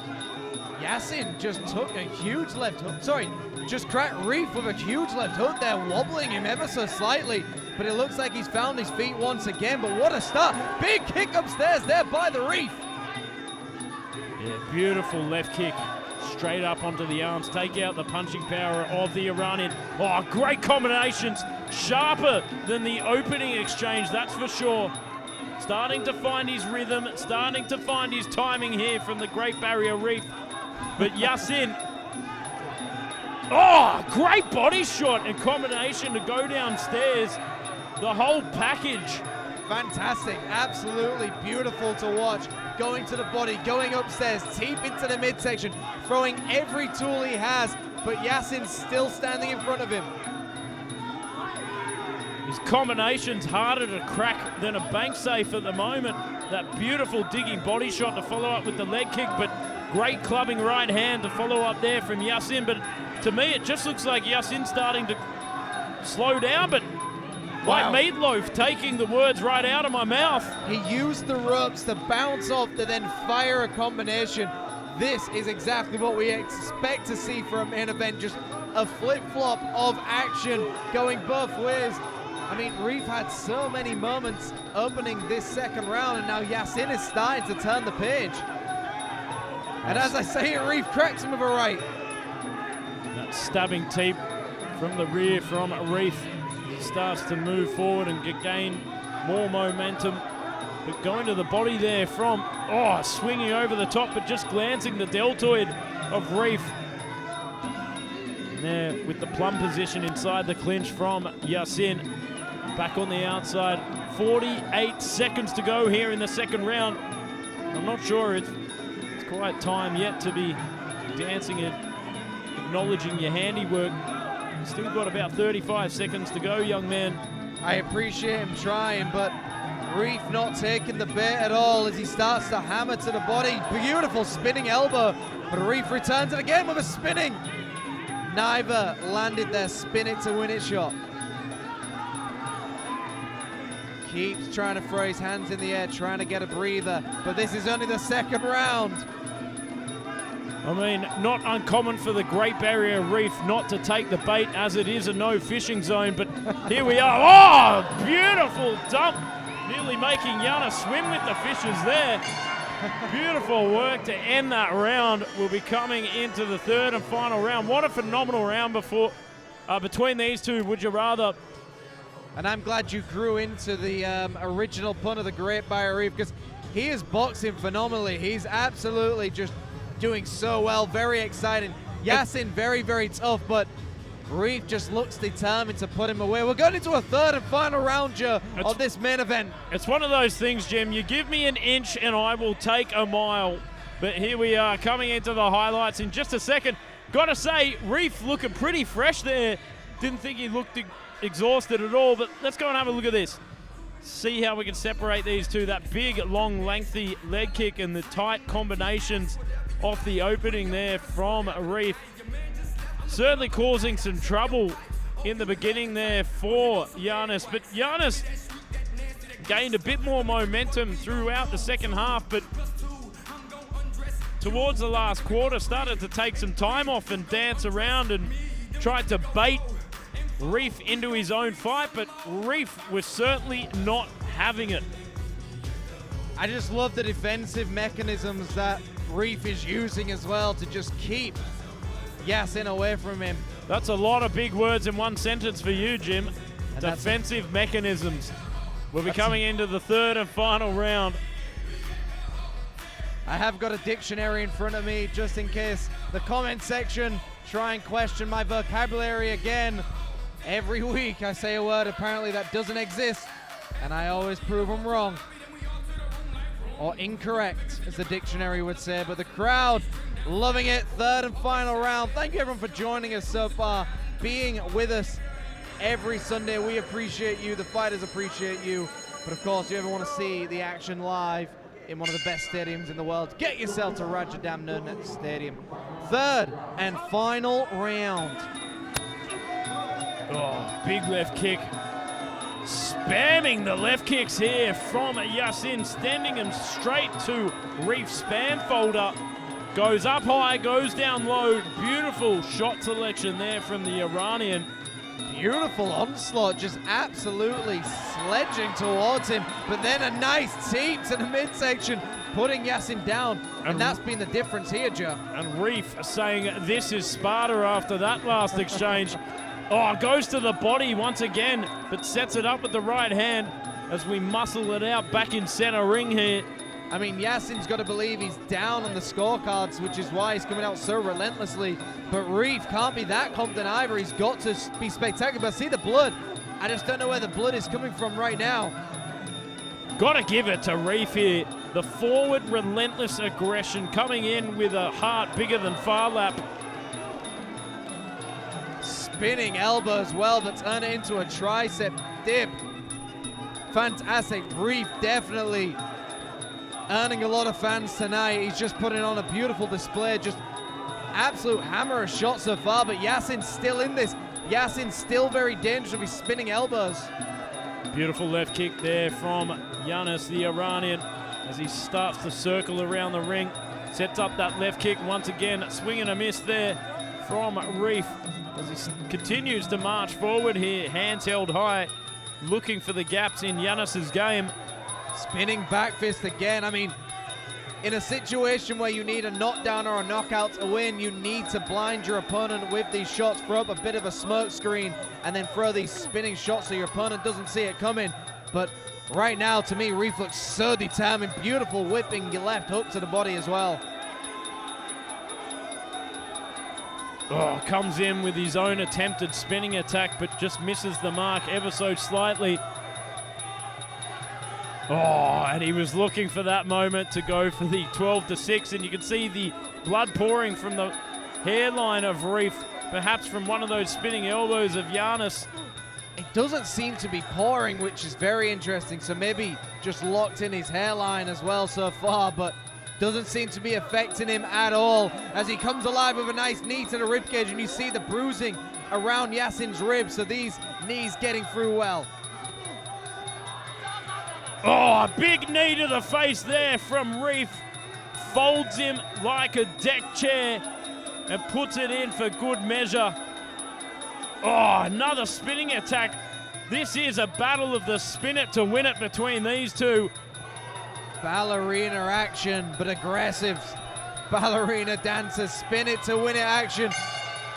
E: Yasin just took a huge left hook. Sorry, just cracked Reef with a huge left hook there, wobbling him ever so slightly. But it looks like he's found his feet once again. But what a start. Big kick upstairs there by the Reef.
D: Yeah, beautiful left kick. Straight up onto the arms. Take out the punching power of the Iranian. Oh, great combinations. Sharper than the opening exchange, that's for sure. Starting to find his rhythm. Starting to find his timing here from the Great Barrier Reef. But Yasin. Oh, great body shot and combination to go downstairs. The whole package.
E: Fantastic, absolutely beautiful to watch. Going to the body, going upstairs, deep into the midsection, throwing every tool he has, but Yasin's still standing in front of him.
D: His combination's harder to crack than a bank safe at the moment. That beautiful digging body shot to follow up with the leg kick, but great clubbing right hand to follow up there from Yasin. But to me, it just looks like Yasin's starting to slow down, but like Meatloaf taking the words right out of my mouth.
E: He used the ropes to bounce off to then fire a combination. This is exactly what we expect to see from a main event, just a flip-flop of action going both ways. I mean, Reef had so many moments opening this second round, and now Yasin is starting to turn the page. And as I say it, Reef cracks him with a right.
D: That stabbing teep from the rear from Reef starts to move forward and gain more momentum. But going to the body there from, swinging over the top, but just glancing the deltoid of Reef. There with the plum position inside the clinch from Yasin. Back on the outside. 48 seconds to go here in the second round. I'm not sure it's quite time yet to be dancing and acknowledging your handiwork. Still got about 35 seconds to go, young man.
E: I appreciate him trying, but Reef not taking the bait at all as he starts to hammer to the body. Beautiful spinning elbow, but Reef returns it again with a spinning. Neither landed their spin it to win it shot. Keeps trying to throw his hands in the air, trying to get a breather, but this is only the second round.
D: I mean, not uncommon for the Great Barrier Reef not to take the bait, as it is a no fishing zone, but here we are. Oh, beautiful dump. Nearly making Yana swim with the fishes there. Beautiful work to end that round. We'll be coming into the third and final round. What a phenomenal round between these two, would you rather?
E: And I'm glad you grew into the original pun of the Great Barrier Reef, because he is boxing phenomenally. He's absolutely just doing so well, very exciting. Yasin very, very tough, but Reef just looks determined to put him away. We're going into a third and final round, Joe, of this main event.
D: It's one of those things, Jim. You give me an inch and I will take a mile. But here we are coming into the highlights in just a second. Got to say, Reef looking pretty fresh there. Didn't think he looked exhausted at all, but let's go and have a look at this. See how we can separate these two. That big, long, lengthy leg kick and the tight combinations off the opening there from Reef. Certainly causing some trouble in the beginning there for Giannis, but Giannis gained a bit more momentum throughout the second half, but towards the last quarter started to take some time off and dance around and tried to bait Reef into his own fight, but Reef was certainly not having it.
E: I just love the defensive mechanisms that Reef is using as well to just keep Yasin away from him.
D: That's a lot of big words in one sentence for you, Jim.
E: And
D: defensive mechanisms. We'll be coming into the third and final round.
E: I have got a dictionary in front of me just in case the comment section try and question my vocabulary again. Every week I say a word apparently that doesn't exist. And I always prove them wrong. Or incorrect, as the dictionary would say. But the crowd loving it. Third and final round. Thank you everyone for joining us so far, being with us every Sunday. We appreciate you. The fighters appreciate you. But of course, if you ever want to see the action live in one of the best stadiums in the world, get yourself to Rajadamnern Stadium. Third and final round.
D: Oh, big left kick. Spamming the left kicks here from Yasin, sending him straight to Reef spam folder. Goes up high, goes down low. Beautiful shot selection there from the Iranian.
E: Beautiful onslaught, just absolutely sledging towards him. But then a nice teep to the midsection, putting Yasin down. And that's been the difference here, Joe.
D: And Reef saying this is Sparta after that last exchange. Oh, goes to the body once again, but sets it up with the right hand as we muscle it out back in center ring here.
E: I mean, Yasin's got to believe he's down on the scorecards, which is why he's coming out so relentlessly. But Reef can't be that confident either. He's got to be spectacular. But see the blood. I just don't know where the blood is coming from right now.
D: Got to give it to Reef here. The forward relentless aggression coming in with a heart bigger than Farlap.
E: Spinning elbow as well, but turn it into a tricep dip. Fantastic. Reef definitely earning a lot of fans tonight. He's just putting on a beautiful display. Just absolute hammer of shots so far, but Yasin's still in this. Yasin's still very dangerous with his spinning elbows.
D: Beautiful left kick there from Yanis, the Iranian, as he starts to circle around the ring. Sets up that left kick once again. Swing and a miss there from Reef as he continues to march forward here, hands held high, looking for the gaps in Yanis's game.
E: Spinning back fist again. I mean, in a situation where you need a knockdown or a knockout to win, you need to blind your opponent with these shots, throw up a bit of a smoke screen, and then throw these spinning shots so your opponent doesn't see it coming. But right now, to me, Reef looks so determined. Beautiful whipping left hook to the body as well.
D: Oh, comes in with his own attempted spinning attack, but just misses the mark ever so slightly. Oh, and he was looking for that moment to go for the 12-6, and you can see the blood pouring from the hairline of Reef, perhaps from one of those spinning elbows of Yanis.
E: It doesn't seem to be pouring, which is very interesting, so maybe just locked in his hairline as well so far, but doesn't seem to be affecting him at all as he comes alive with a nice knee to the ribcage, and you see the bruising around Yasin's ribs, so these knees getting through well.
D: Oh, a big knee to the face there from Reef. Folds him like a deck chair and puts it in for good measure. Oh, another spinning attack. This is a battle of the spin it to win it between these two.
E: Ballerina action, but aggressive. Ballerina dancers, spin it to win it action.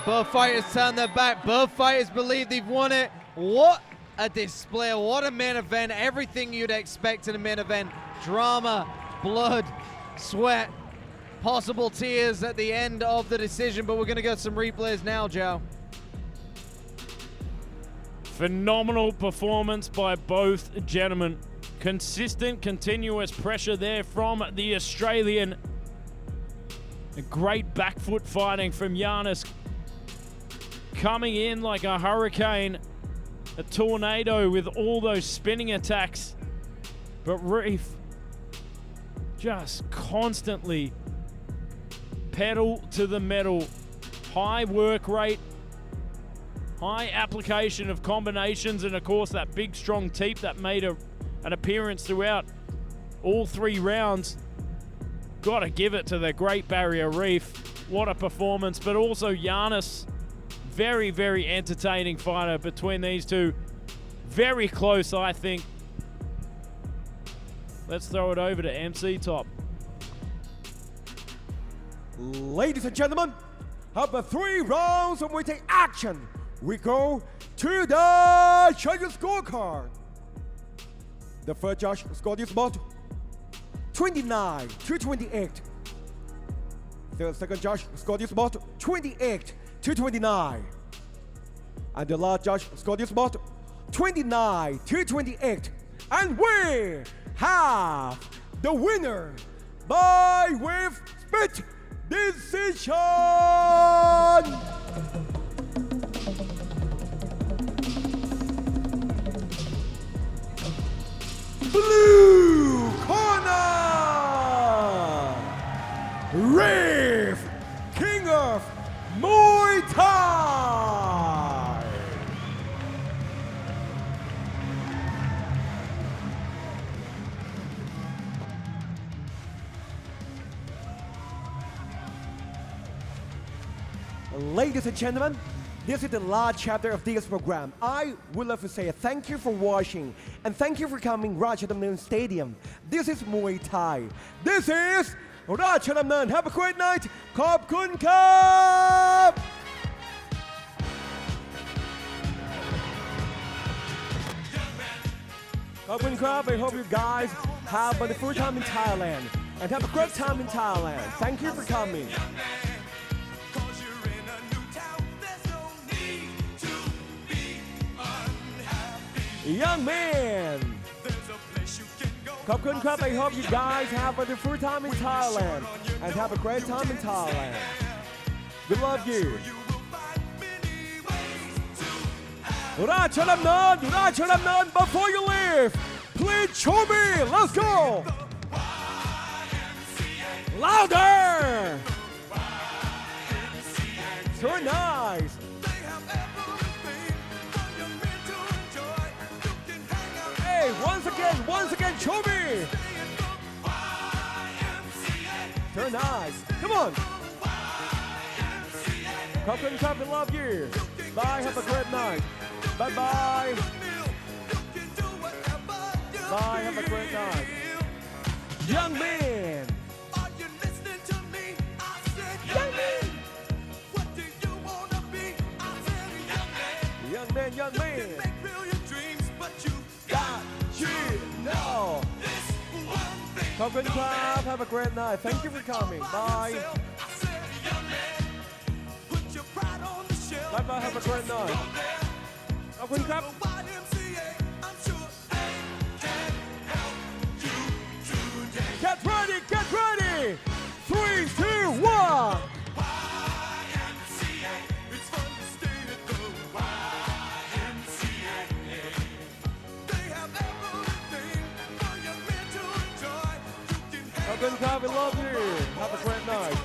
E: Both fighters turn their back. Both fighters believe they've won it. What a display. What a main event. Everything you'd expect in a main event. Drama, blood, sweat, possible tears at the end of the decision, but we're going to get some replays now, Joe.
D: Phenomenal performance by both gentlemen. Consistent, continuous pressure there from the Australian. A great back foot fighting from Yanis. Coming in like a hurricane, a tornado with all those spinning attacks. But Reef just constantly pedal to the metal. High work rate, high application of combinations, and of course that big strong teep that made an appearance throughout all three rounds. Gotta give it to the Great Barrier Reef. What a performance, but also Yanis. Very, very entertaining fighter between these two. Very close, I think. Let's throw it over to MC Top.
B: Ladies and gentlemen, after 3 rounds of Muay Thai action, we go to the judges' scorecard. The first judge scored this bout 29-28. The second judge scored this bout 28-29. And the last judge scored this bout 29-28. And we have the winner by with split decision. Blue corner, Reef, King of Muay Thai. Ladies and gentlemen, this is the last chapter of this program. I would love to say thank you for watching and thank you for coming Rajadamnern Stadium. This is Muay Thai. This is Rajadamnern. Have a great night. ขอบคุณครับขอบคุณครับ I hope you guys have a wonderful time in Thailand and have a great time in Thailand. Thank you for coming. Young man ขอบคุณครับ I hope you guys have a wonderful time in Thailand and have a great time in Thailand. We love you. Rajadamnern, before you leave, please show me. Let's go. Louder. So nice. Hey, once again, show me. So nice. Come on. ขอบคุณครับ we love you. Bye, have a great night. Bye bye. Bye, have a great night. Young man. Young man. Young man. Got you know. ขอบคุณครับ have a great night. Thank you for coming. Bye. Bye bye, have a great night. ขอบคุณครับ Get ready, get ready. 3, 2, 1. Have a good time, we love you. Have a great night.